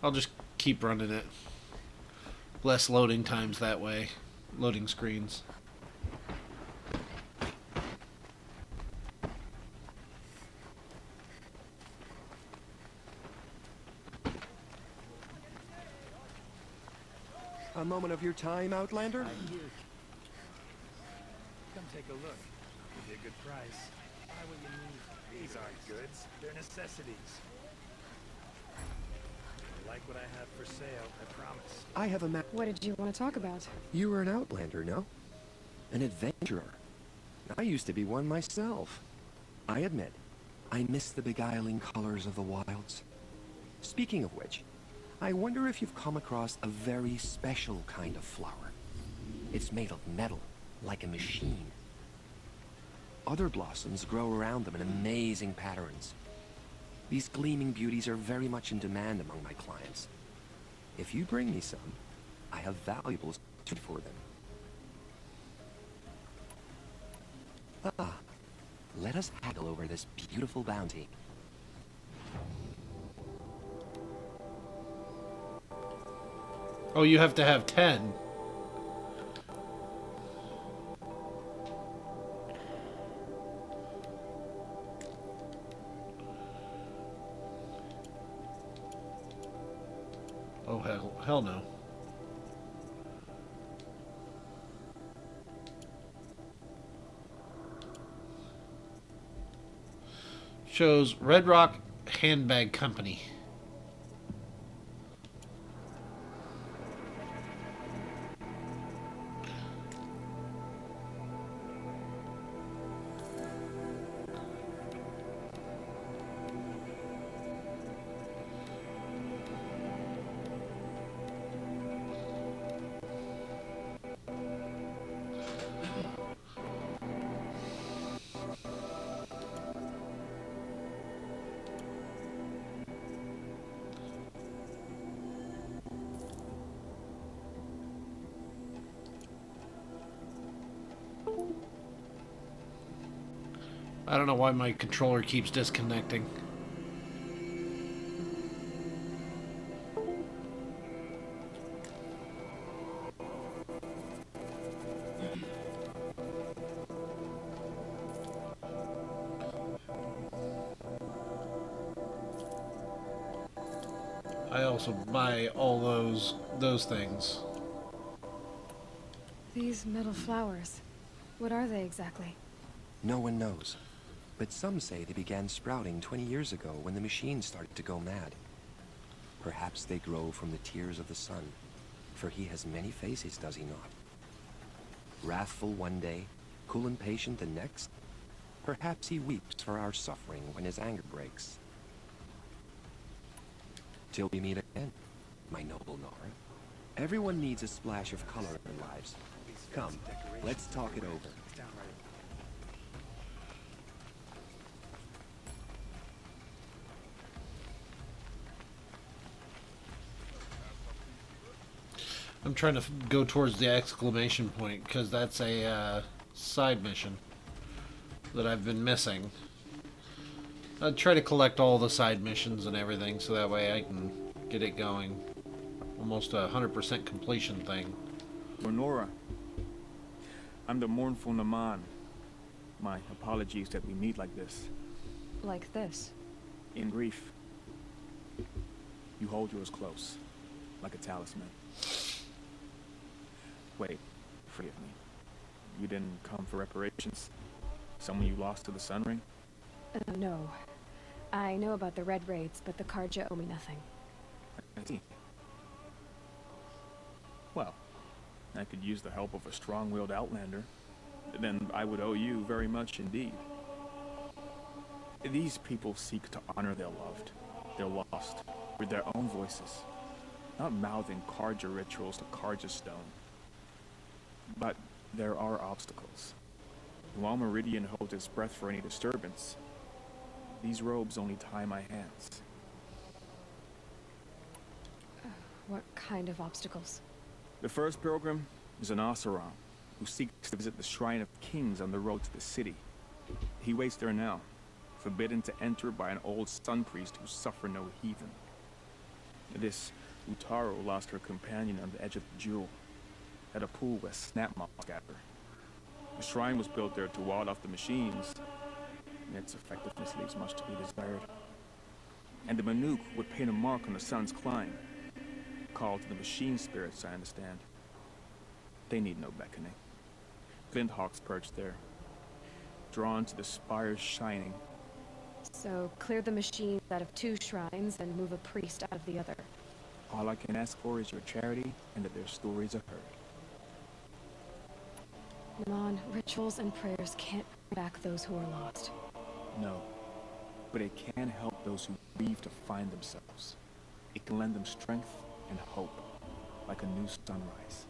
I'll just keep running it. Less loading times that way. Loading screens. A moment of your time, Outlander? Come take a look. Give you a good price. Buy what you need. These aren't goods. They're necessities. I like what I have for sale, I promise. I have a map. What did you want to talk about? You were an Outlander, no? An adventurer. I used to be one myself. I admit, I miss the beguiling colors of the wilds. Speaking of which, I wonder if you've come across a very special kind of flower. It's made of metal, like a machine. Other blossoms grow around them in amazing patterns. These gleaming beauties are very much in demand among my clients. If you bring me some, I have valuables for them. Ah, let us haggle over this beautiful bounty. Oh, you have to have 10. Oh, hell no. Shows Red Rock Handbag Company. I don't know why my controller keeps disconnecting. I also buy all those things. These metal flowers. What are they exactly? No one knows. But some say they began sprouting 20 years ago when the machine started to go mad. Perhaps they grow from the tears of the sun, for he has many faces, does he not? Wrathful one day, cool and patient the next. Perhaps he weeps for our suffering when his anger breaks. Till we meet again, my noble Nora. Everyone needs a splash of color in their lives. Come, let's talk it over. I'm trying to go towards the exclamation point because that's a side mission that I've been missing. I'll try to collect all the side missions and everything so that way I can get it going. Almost a 100% completion thing. Lenora, I'm the mournful Naman. My apologies that we meet like this. Like this? In grief. You hold yours close, like a talisman. Wait, forgive me. You didn't come for reparations? Someone you lost to the Sun Ring? No. I know about the Red Raids, but the Karja owe me nothing. I see. Well, I could use the help of a strong-willed outlander. Then I would owe you very much indeed. These people seek to honor their loved, their lost, with their own voices. Not mouthing Karja rituals to Karja stone. But there are obstacles. While Meridian holds its breath for any disturbance, these robes only tie my hands. What kind of obstacles? The first pilgrim is an Oseram, who seeks to visit the Shrine of Kings on the road to the city. He waits there now, forbidden to enter by an old sun priest who suffer no heathen. This Utaro lost her companion on the edge of the jewel, at a pool where snap moths gather. The shrine was built there to ward off the machines, and its effectiveness leaves much to be desired. And the Manuk would paint a mark on the sun's climb, called to the machine spirits, I understand. They need no beckoning. Glint hawks perch there, drawn to the spire's shining. So, clear the machines out of 2 shrines and move a priest out of the other. All I can ask for is your charity and that their stories are heard. Naman, rituals and prayers can't bring back those who are lost. No, but it can help those who grieve to find themselves. It can lend them strength and hope, like a new sunrise.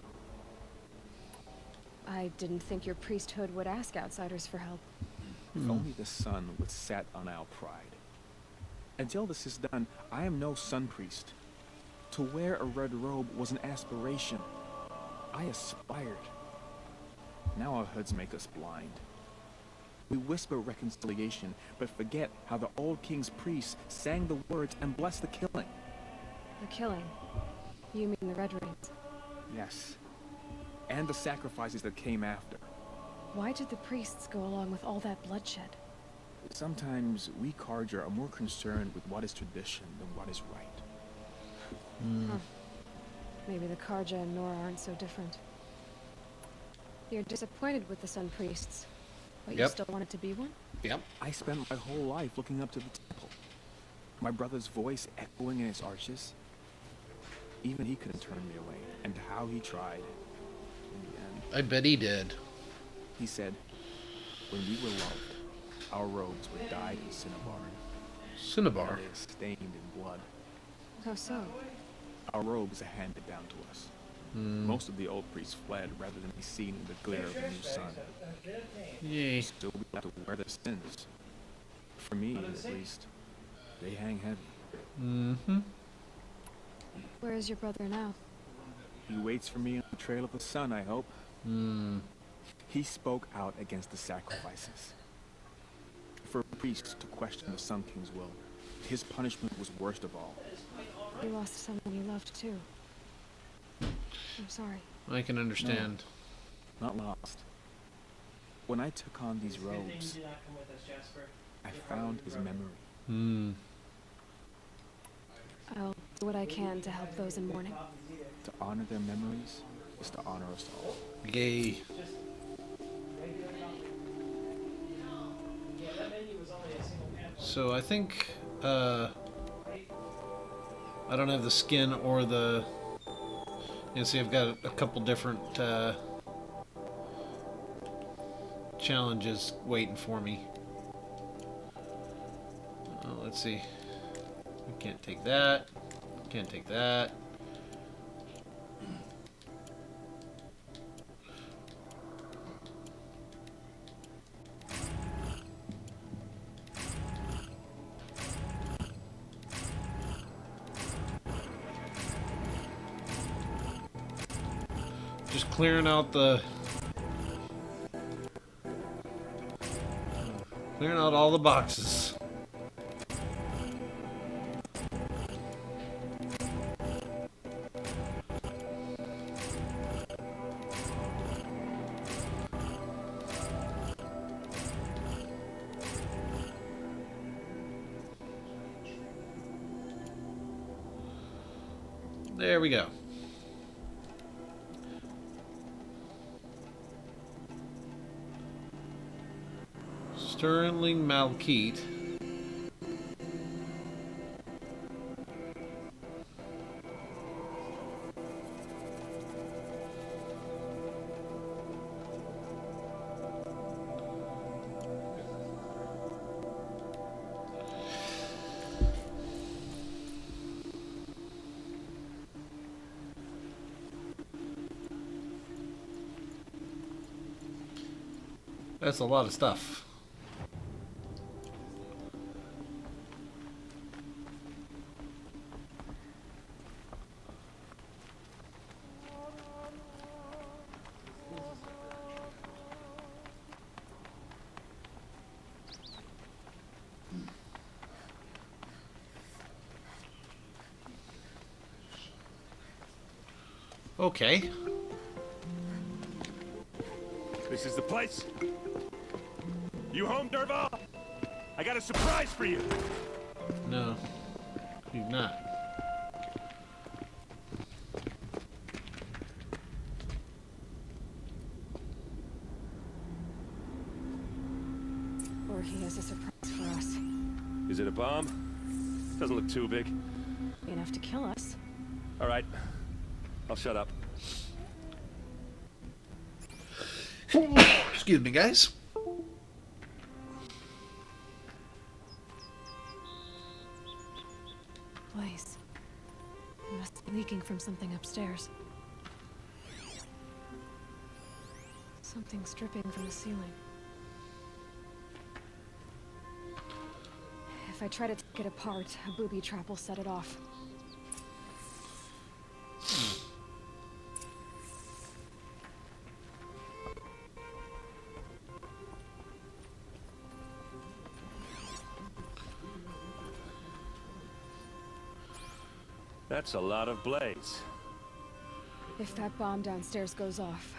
I didn't think your priesthood would ask outsiders for help. If only the sun would set on our pride. Until this is done, I am no sun priest. To wear a red robe was an aspiration. I aspired. Now our hoods make us blind. We whisper reconciliation, but forget how the old king's priests sang the words and blessed the killing. The killing? You mean the Red Rings? Yes. And the sacrifices that came after. Why did the priests go along with all that bloodshed? Sometimes we Karja are more concerned with what is tradition than what is right. Huh. Maybe the Karja and Nora aren't so different. You're disappointed with the Sun Priests, but you still wanted to be one? Yep. I spent my whole life looking up to the temple. My brother's voice echoing in its arches. Even he couldn't turn me away, and how he tried. In the end, I bet he did. He said, when we were loved, our robes were dyed in cinnabar. Cinnabar? They are stained in blood. How so? Our robes are handed down to us. Most of the old priests fled rather than be seen in the glare of the new sun. Yay. So we have to wear their sins. For me, at least, they hang heavy. Where is your brother now? He waits for me on the trail of the sun, I hope. He spoke out against the sacrifices. For a priest to question the Sun King's will, his punishment was worst of all. You lost someone you loved too. I'm sorry. I can understand. No, not lost. When I took on these robes, I found his memory. I'll do what I can to help those in mourning. To honor their memories is to honor us all. Yay. So I think I don't have the skin or the. You see, I've got a couple different challenges waiting for me. Let's see. I can't take that. Can't take that. Just clearing out all the boxes. There we go. Sterling Malkeet. That's a lot of stuff. Okay. This is the place. You home, Dervahl? I got a surprise for you. No, you're not. Or he has a surprise for us. Is it a bomb? Doesn't look too big. Enough to kill us. All right. I'll shut up. Excuse me, guys. Blaze. It must be leaking from something upstairs. Something's dripping from the ceiling. If I try to take it apart, a booby trap will set it off. That's a lot of blaze. If that bomb downstairs goes off,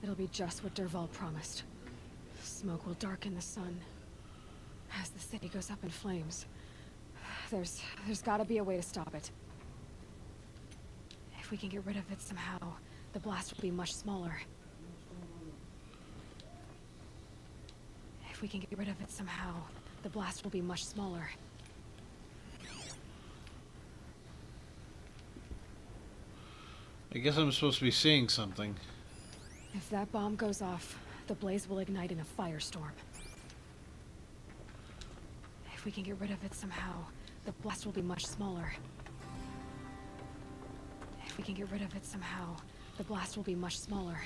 it'll be just what Dervahl promised. Smoke will darken the sun. As the city goes up in flames, there's gotta be a way to stop it. If we can get rid of it somehow, the blast will be much smaller. If we can get rid of it somehow, the blast will be much smaller. I guess I'm supposed to be seeing something. If that bomb goes off, the blaze will ignite in a firestorm. If we can get rid of it somehow, the blast will be much smaller. If we can get rid of it somehow, the blast will be much smaller.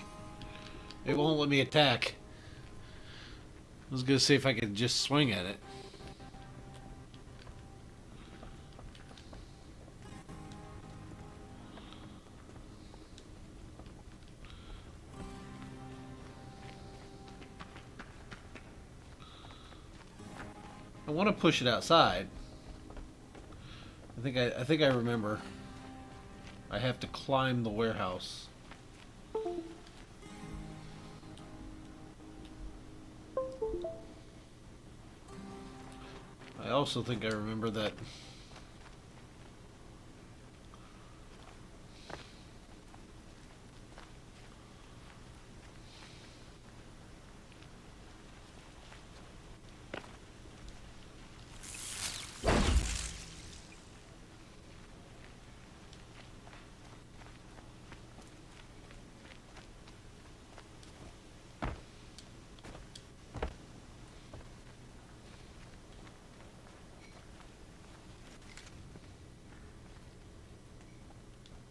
It won't let me attack. I was gonna see if I could just swing at it. I want to push it outside. I think I remember. I have to climb the warehouse. I also think I remember that.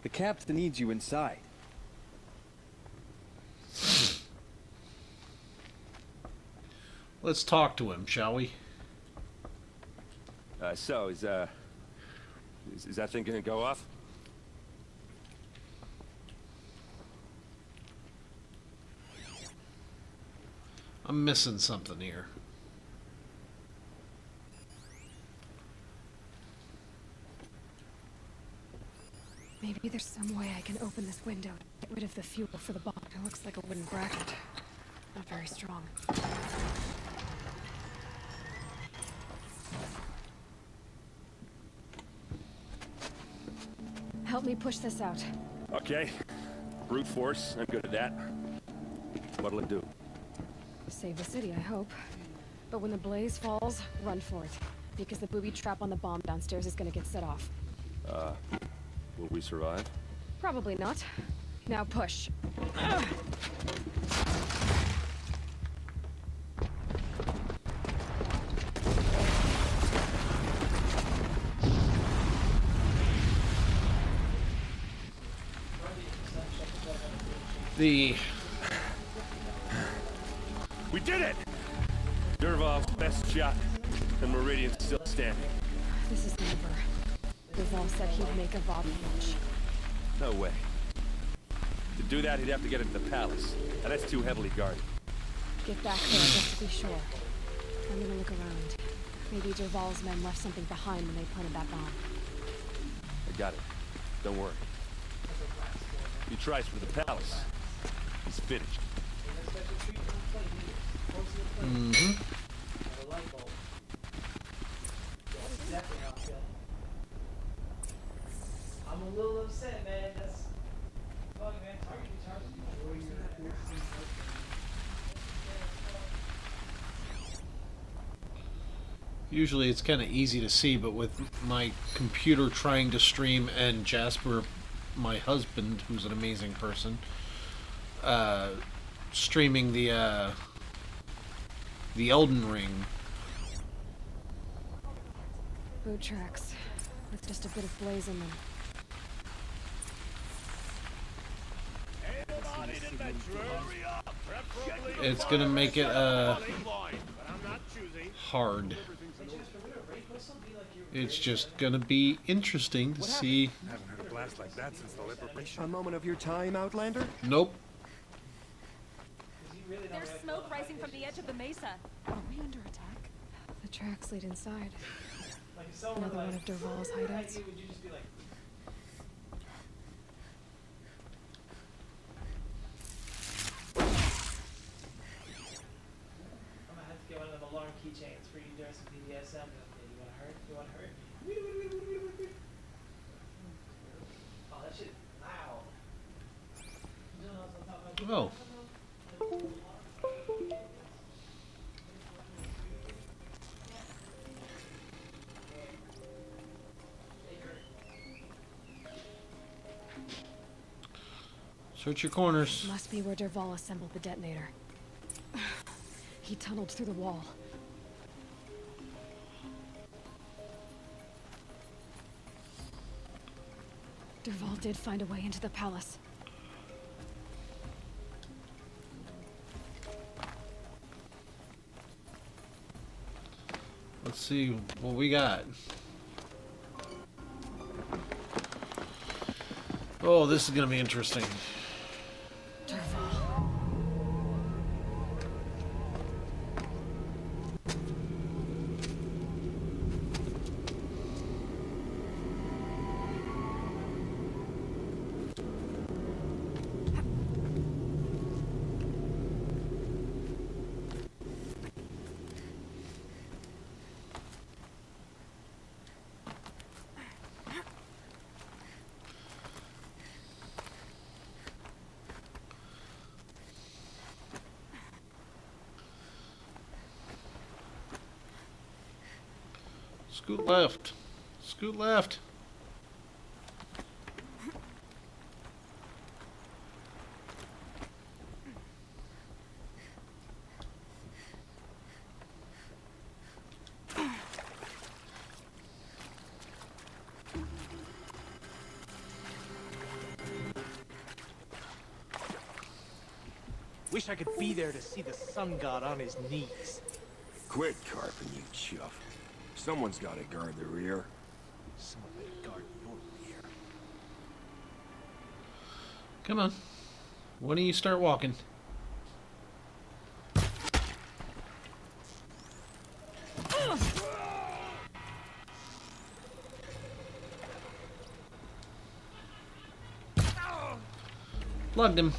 The captain needs you inside. Let's talk to him, shall we? So, is that thing gonna go off? I'm missing something here. Maybe there's some way I can open this window to get rid of the fuel for the bomb. It looks like a wooden bracket. Not very strong. Help me push this out. Okay. Brute force, I'm good at that. What'll it do? Save the city, I hope. But when the blaze falls, run for it. Because the booby trap on the bomb downstairs is gonna get set off. Will we survive? Probably not. Now push. We did it! Dervahl's best shot, and Meridian's still standing. This is never. Dervahl said he'd make a Vob launch. No way. To do that, he'd have to get into the palace, and that's too heavily guarded. Get back there just to be sure. I'm gonna look around. Maybe Dervahl's men left something behind when they planted that bomb. I got it. Don't worry. He tries for the palace. He's finished. Mm-hmm. I'm a little upset, man. That's fuck, man. Target guitars. Usually it's kind of easy to see, but with my computer trying to stream and Jasper, my husband, who's an amazing person, streaming the Elden Ring. Boot tracks, with just a bit of blaze in them. It's gonna make it hard. It's just gonna be interesting to see. I haven't heard a blast like that since the liberation. A moment of your time, Outlander? Nope. There's smoke rising from the edge of the mesa. Are we under attack? The tracks lead inside. Like if Another one of Derval's hideouts. would you just be like, I'm gonna have to get one of them alarm keychains for you during some BDSM. Okay, you wanna hurt? You wanna hurt? Oh, that shit loud. You know what I'm talking about? Oh. Search your corners. Must be where Derval assembled the detonator. He tunneled through the wall. Derval did find a way into the palace. Let's see what we got. Oh, this is gonna be interesting. Scoot left. Scoot left. Wish I could be there to see the sun god on his knees. Quit carping, you chuff. Someone's got to guard the rear. Someone better guard your rear. Come on. Why don't you start walking? Plugged him.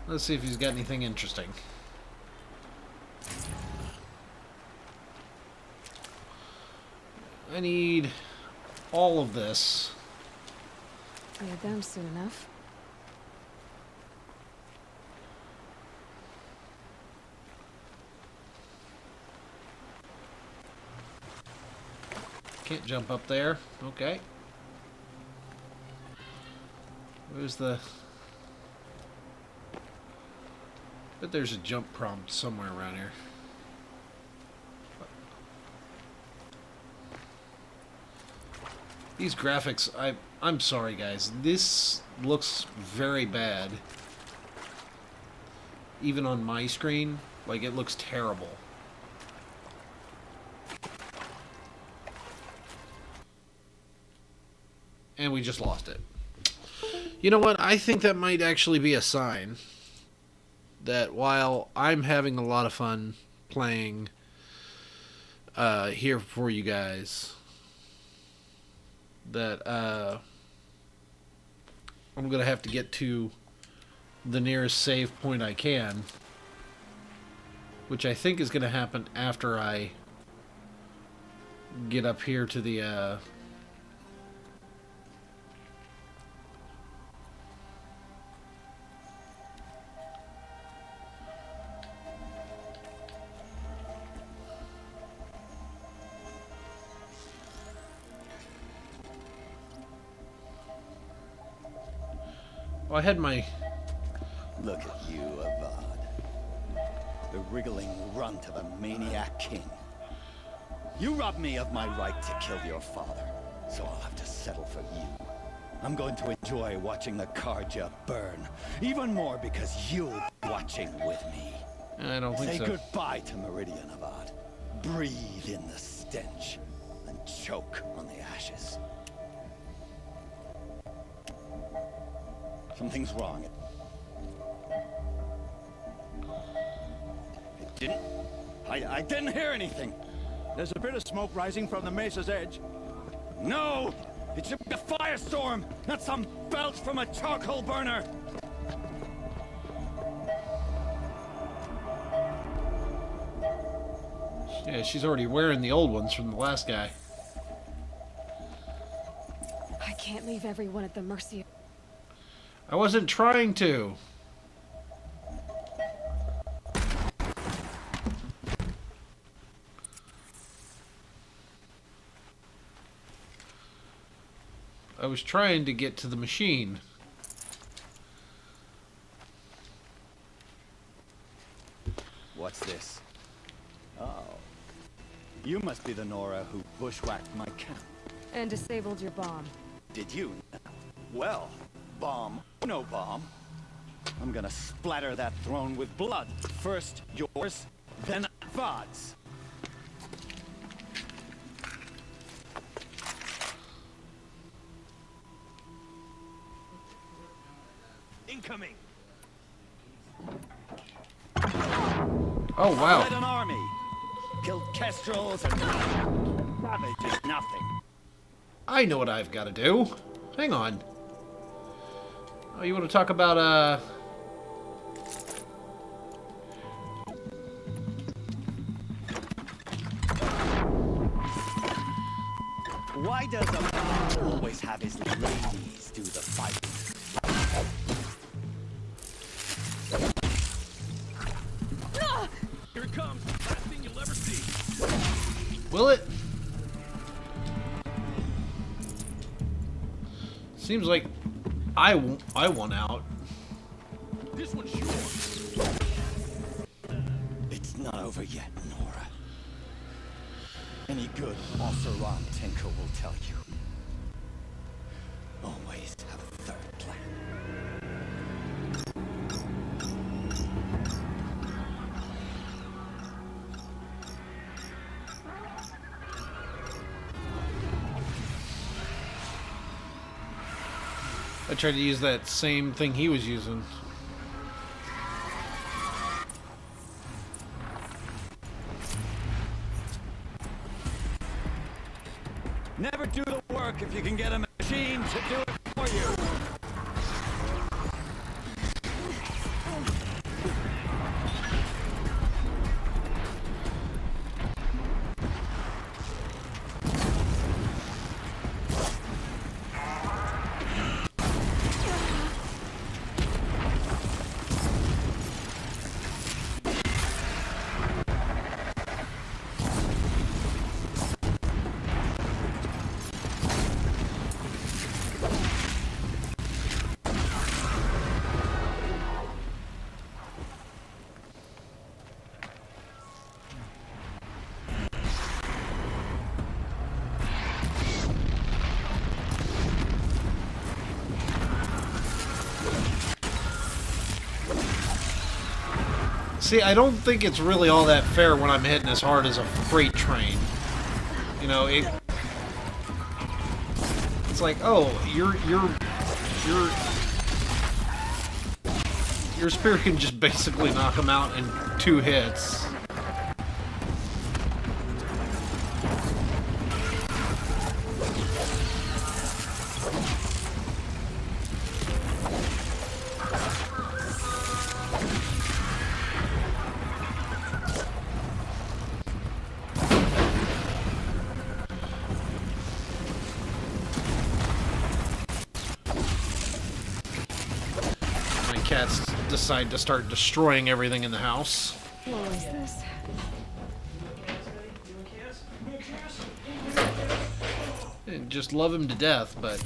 Let's see if he's got anything interesting. I need all of this. Need them soon enough. Can't jump up there. Okay. Where's the... Bet there's a jump prompt somewhere around here. These graphics, I'm sorry guys, this looks very bad. Even on my screen, like it looks terrible. And we just lost it. You know what, I think that might actually be a sign that while I'm having a lot of fun playing here for you guys, that I'm gonna have to get to the nearest save point I can, which I think is gonna happen after I get up here to the well, I had my... Look at you, Avad. The wriggling runt of a maniac king. You robbed me of my right to kill your father, so I'll have to settle for you. I'm going to enjoy watching the Karja burn, even more because you'll be watching with me. I don't think so. Say goodbye to Meridian, Avad. Breathe in the stench, and choke on the ashes. Something's wrong. It didn't... I didn't hear anything. There's a bit of smoke rising from the mesa's edge. No! It should be a firestorm, not some belch from a charcoal burner! Yeah, she's already wearing the old ones from the last guy. I can't leave everyone at the mercy of... I wasn't trying to. I was trying to get to the machine. What's this? Oh. You must be the Nora who bushwhacked my camp. And disabled your bomb. Did you? Well, bomb, no bomb. I'm gonna splatter that throne with blood. First yours, then Vad's. Incoming. Oh wow. Led an army. Killed kestrels and savages, nothing. I know what I've got to do. Hang on. Oh, you want to talk about Why does a man always have his ladies do the fighting? Here it comes. Last thing you'll ever see. Will it? Seems like I won out. This one's yours. It's not over yet, Nora. Any good Osseron tinker will tell you. Always have a third plan. I tried to use that same thing he was using. Never do the work if you can get a machine to do it for you. See, I don't think it's really all that fair when I'm hitting as hard as a freight train. You know, it's like, oh, your spear can just basically knock him out in 2 hits. decide to start destroying everything in the house. What was this? And just love him to death, but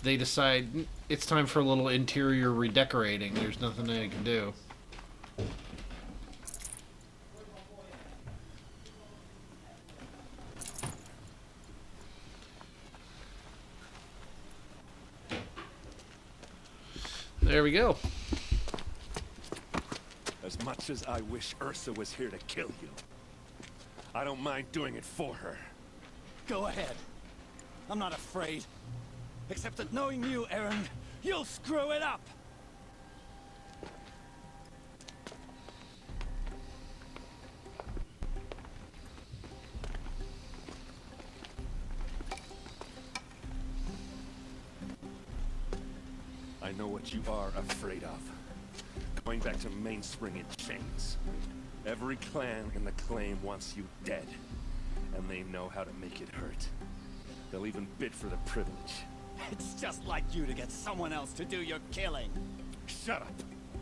they decide it's time for a little interior redecorating. There's nothing they can do. There we go. As much as I wish Ursa was here to kill you, I don't mind doing it for her. Go ahead. I'm not afraid. Except that knowing you, Aaron, you'll screw it up! I know what you are afraid of. Going back to Mainspring in chains. Every clan in the claim wants you dead. And they know how to make it hurt. They'll even bid for the privilege. It's just like you to get someone else to do your killing. Shut up!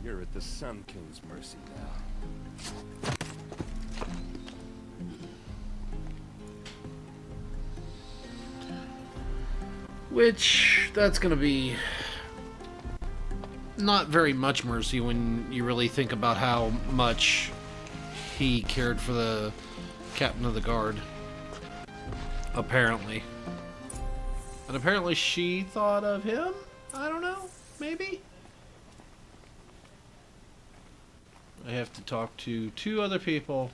You're at the Sun King's mercy now. Which, that's gonna be not very much mercy when you really think about how much he cared for the captain of the guard. Apparently. And apparently she thought of him? I don't know. Maybe? I have to talk to 2 other people.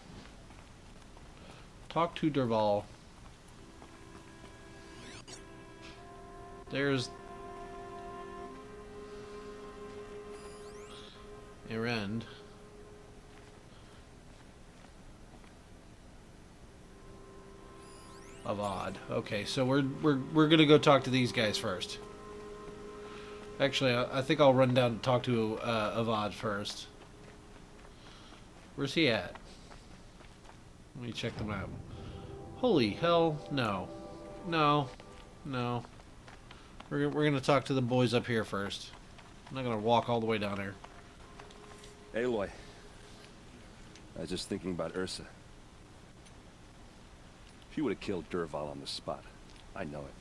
Talk to Derval. There's Erend. Avad. Okay, so we're gonna go talk to these guys first. Actually, I think I'll run down and talk to Avad first. Where's he at? Let me check them out. Holy hell, no. No. No. We're gonna talk to the boys up here first. I'm not gonna walk all the way down there. Aloy. I was just thinking about Ursa. She would have killed Derval on the spot. I know it.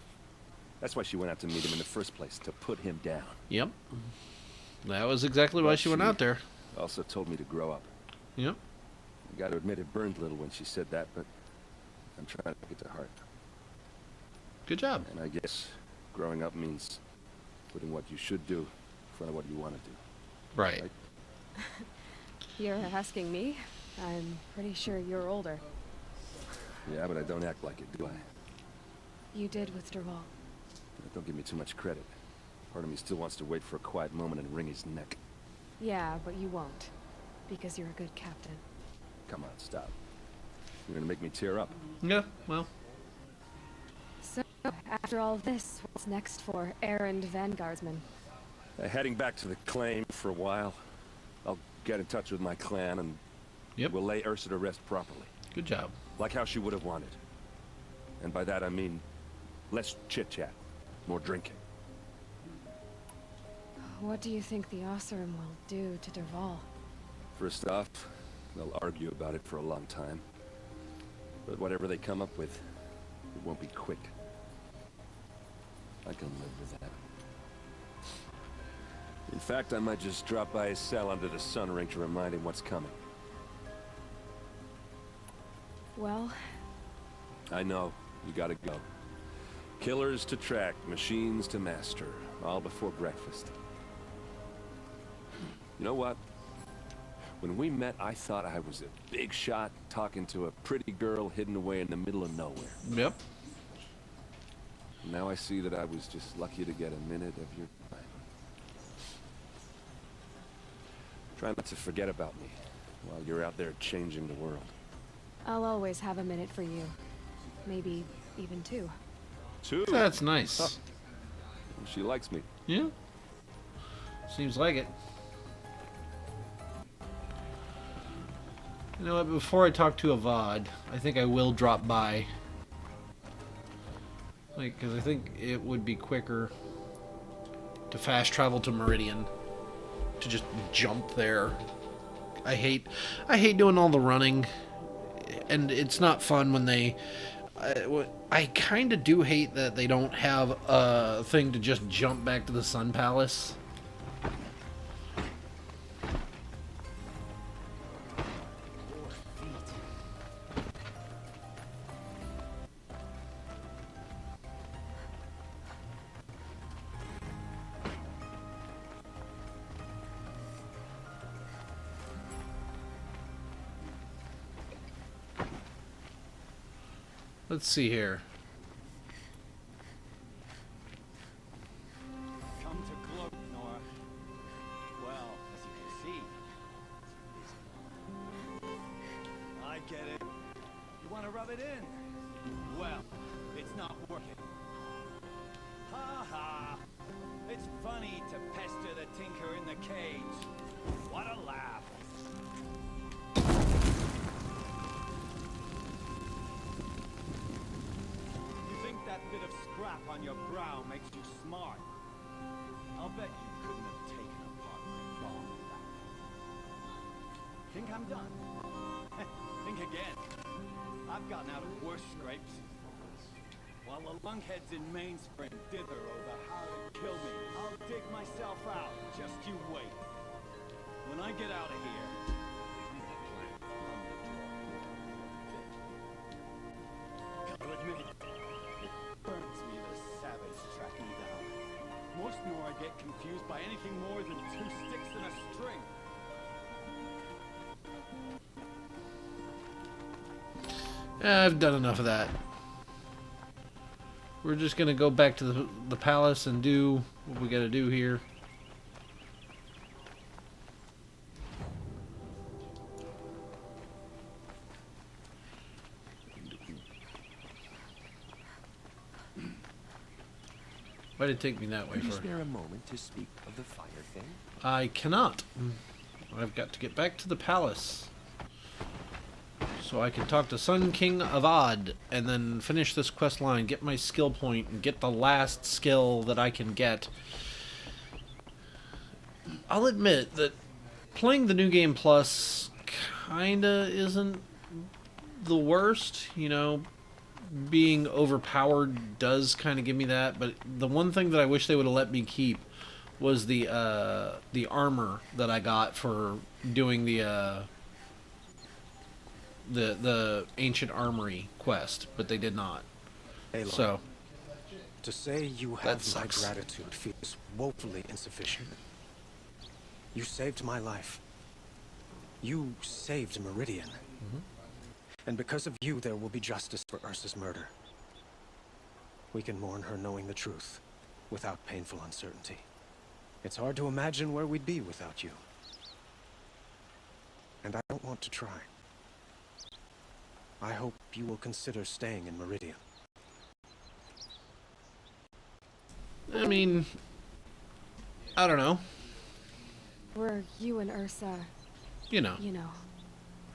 That's why she went out to meet him in the first place, to put him down. Yep. That was exactly why she went out there. Also told me to grow up. Yep. I gotta admit it burned a little when she said that, but I'm trying to take it to heart. Good job. And I guess growing up means putting what you should do in front of what you want to do. Right. You're asking me? I'm pretty sure you're older. Yeah, but I don't act like it, do I? You did with Derval. Don't give me too much credit. Part of me still wants to wait for a quiet moment and wring his neck. Yeah, but you won't. Because you're a good captain. Come on, stop. You're gonna make me tear up. Yeah, well. So, after all this, what's next for Erend Vanguardsman? Heading back to the claim for a while. I'll get in touch with my clan and we'll lay Ursa to rest properly. Good job. Like how she would have wanted. And by that I mean less chit-chat, more drinking. What do you think the Osseram will do to Derval? First off, they'll argue about it for a long time. But whatever they come up with, it won't be quick. I can live with that. In fact, I might just drop by his cell under the sun ring to remind him what's coming. Well... I know. You gotta go. Killers to track, machines to master. All before breakfast. You know what? When we met, I thought I was a big shot talking to a pretty girl hidden away in the middle of nowhere. Yep. Now I see that I was just lucky to get a minute of your time. Try not to forget about me while you're out there changing the world. I'll always have a minute for you. Maybe even 2. 2? That's nice. Huh. She likes me. Yeah. Seems like it. You know what, before I talk to Avad, I think I will drop by. Like, because I think it would be quicker to fast travel to Meridian, to just jump there. I hate doing all the running, and it's not fun when they... I kind of do hate that they don't have a thing to just jump back to the Sun Palace. Let's see here. Come to gloat, Nora. Well, as you can see, I get it. You want to rub it in? Well, it's not working. Ha ha! It's funny to pester the tinker in the cage. What a laugh! That bit of scrap on your brow makes you smart. I'll bet you couldn't have taken apart my bomb that way. Think I'm done? Think again. I've gotten out of worse scrapes. While the lunkheads in Mainspring dither over how to kill me, I'll dig myself out. Just you wait. When I get out of here, I'll admit it. Burns me, the savage tracking down. Most Nora get confused by anything more than 2 sticks and a string. I've done enough of that. We're just gonna go back to the palace and do what we gotta do here. Why did it take me that way Could you for? spare a moment to speak of the fire thing? I cannot. I've got to get back to the palace so I can talk to Sun King Avad and then finish this quest line, get my skill point, and get the last skill that I can get. I'll admit that playing the New Game Plus kinda isn't the worst, you know. Being overpowered does kind of give me that, but the one thing that I wish they would have let me keep was the armor that I got for doing the ancient armory quest, but they did not. Aloy, So to say you that have my sucks. gratitude feels woefully insufficient. You saved my life. You saved Meridian. And because of you, there will be justice for Ursa's murder. We can mourn her knowing the truth, without painful uncertainty. It's hard to imagine where we'd be without you. And I don't want to try. I hope you will consider staying in Meridian. I mean, I don't know. Were you and Ursa... You know. You know.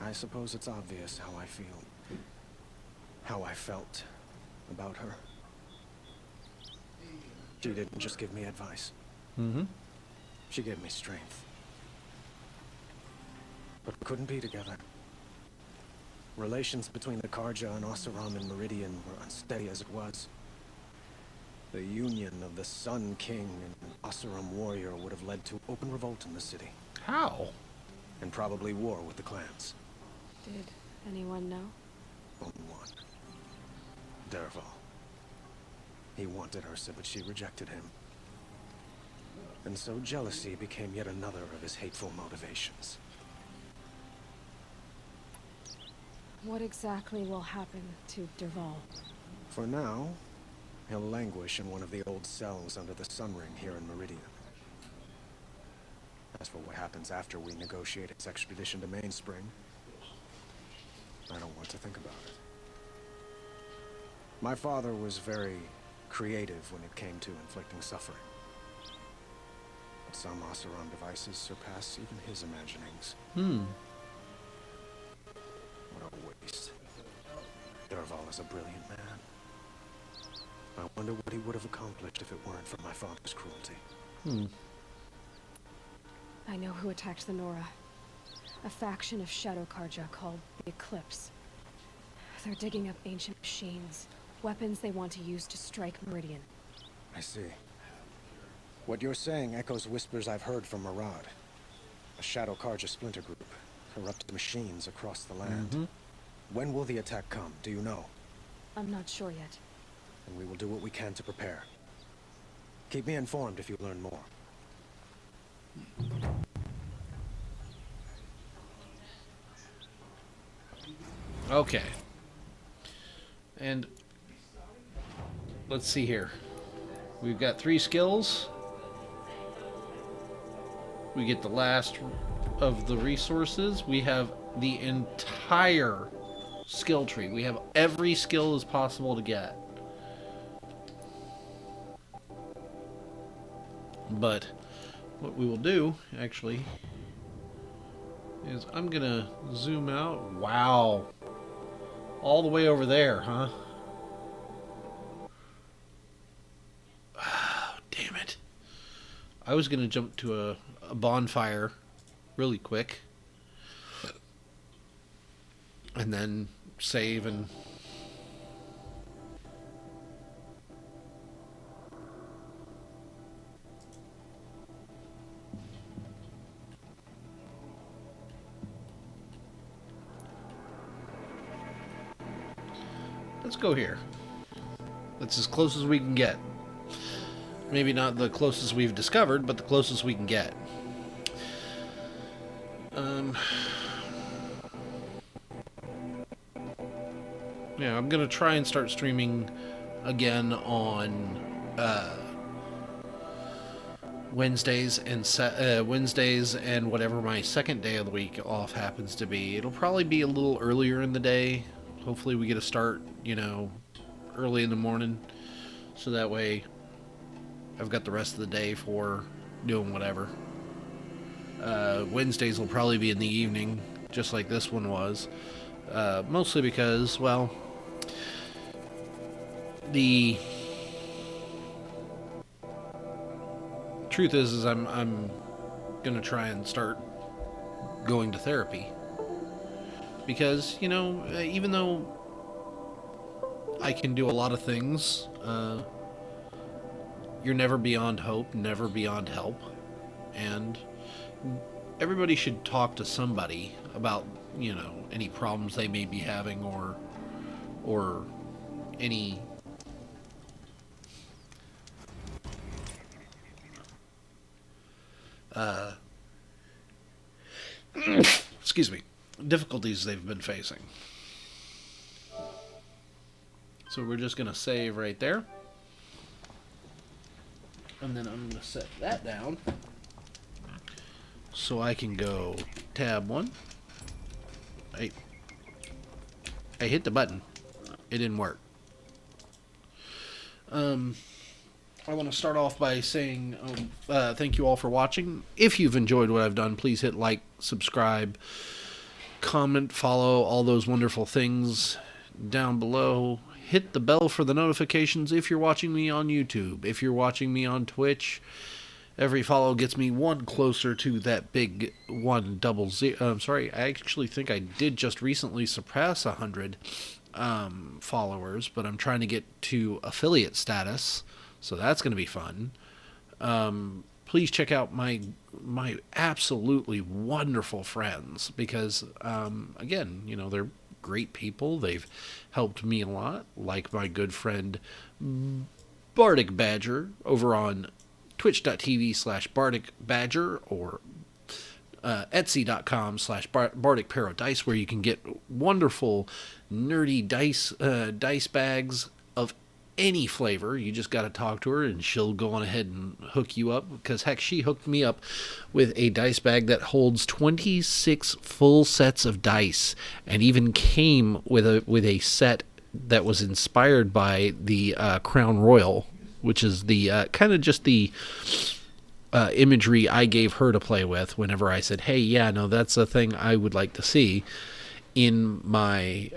I suppose it's obvious how I feel. How I felt about her. She didn't just give me advice. She gave me strength. But we couldn't be together. Relations between the Karja and Oseram and Meridian were unsteady as it was. The union of the Sun King and an Oseram warrior would have led to open revolt in the city. How? And probably war with the clans. Did anyone know? Only one. Dervahl. He wanted Ursa, but she rejected him. And so jealousy became yet another of his hateful motivations. What exactly will happen to Dervahl? For now, he'll languish in one of the old cells under the Sun Ring here in Meridian. As for what happens after we negotiate his extradition to Mainspring, I don't want to think about it. My father was very creative when it came to inflicting suffering. But some Oseram devices surpass even his imaginings. What a waste. Dervahl is a brilliant man. I wonder what he would have accomplished if it weren't for my father's cruelty. I know who attacked the Nora. A faction of Shadow Karja called the Eclipse. They're digging up ancient machines. Weapons they want to use to strike Meridian. I see. What you're saying echoes whispers I've heard from Murad. A Shadow Karja splinter group. Corrupt machines across the land. When will the attack come? Do you know? I'm not sure yet. And we will do what we can to prepare. Keep me informed if you learn more. Okay. And let's see here. We've got 3 skills. We get the last of the resources. We have the entire skill tree. We have every skill as possible to get. But what we will do, actually, is I'm gonna zoom out. Wow. All the way over there, huh? Oh, damn it. I was gonna jump to a bonfire really quick. And then save and... Let's go here. That's as close as we can get. Maybe not the closest we've discovered, but the closest we can get. Yeah, I'm gonna try and start streaming again on Wednesdays and whatever my second day of the week off happens to be. It'll probably be a little earlier in the day. Hopefully we get a start, you know, early in the morning, so that way I've got the rest of the day for doing whatever. Wednesdays will probably be in the evening, just like this one was. Mostly because, well, the truth is I'm gonna try and start going to therapy. Because, you know, even though I can do a lot of things, you're never beyond hope, never beyond help. And everybody should talk to somebody about, you know, any problems they may be having or any excuse me, difficulties they've been facing. So we're just gonna save right there, and then I'm gonna set that down so I can go tab 1. I hit the button, it didn't work. I want to start off by saying thank you all for watching. If you've enjoyed what I've done, please hit like, subscribe, comment, follow, all those wonderful things down below. Hit the bell for the notifications if you're watching me on YouTube. If you're watching me on Twitch, every follow gets me one closer to that big 100. I'm sorry, I actually think I did just recently surpass 100 followers, but I'm trying to get to affiliate status, so that's going to be fun. Please check out my absolutely wonderful friends, because again, you know, they're great people. They've helped me a lot, like my good friend Bardic Badger over on twitch.tv/Bardic Badger, or etsy.com/Bardic Paradise, where you can get wonderful nerdy dice bags of any flavor. You just got to talk to her and she'll go on ahead and hook you up, because heck, she hooked me up with a dice bag that holds 26 full sets of dice, and even came with a set that was inspired by the Crown Royal, which is the kind of just the imagery I gave her to play with whenever I said, hey, yeah, no, that's a thing I would like to see in my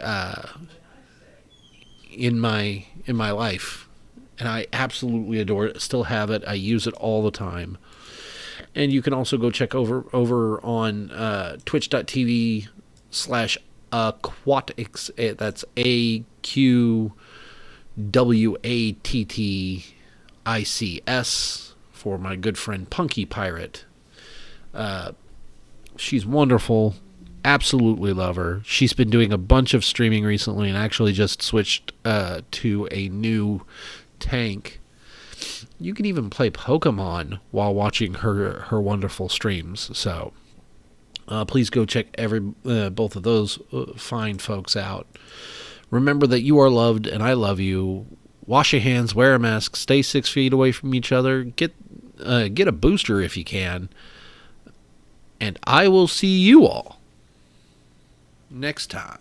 life, and I absolutely adore it. Still have it. I use it all the time. And you can also go check over on twitch.tv/aquatics. That's AQWATTICS for my good friend Punky Pirate. She's wonderful. Absolutely love her. She's been doing a bunch of streaming recently and actually just switched to a new tank. You can even play Pokemon while watching her wonderful streams. So please go check both of those fine folks out. Remember that you are loved and I love you. Wash your hands, wear a mask, stay 6 feet away from each other. Get a booster if you can. And I will see you all next time.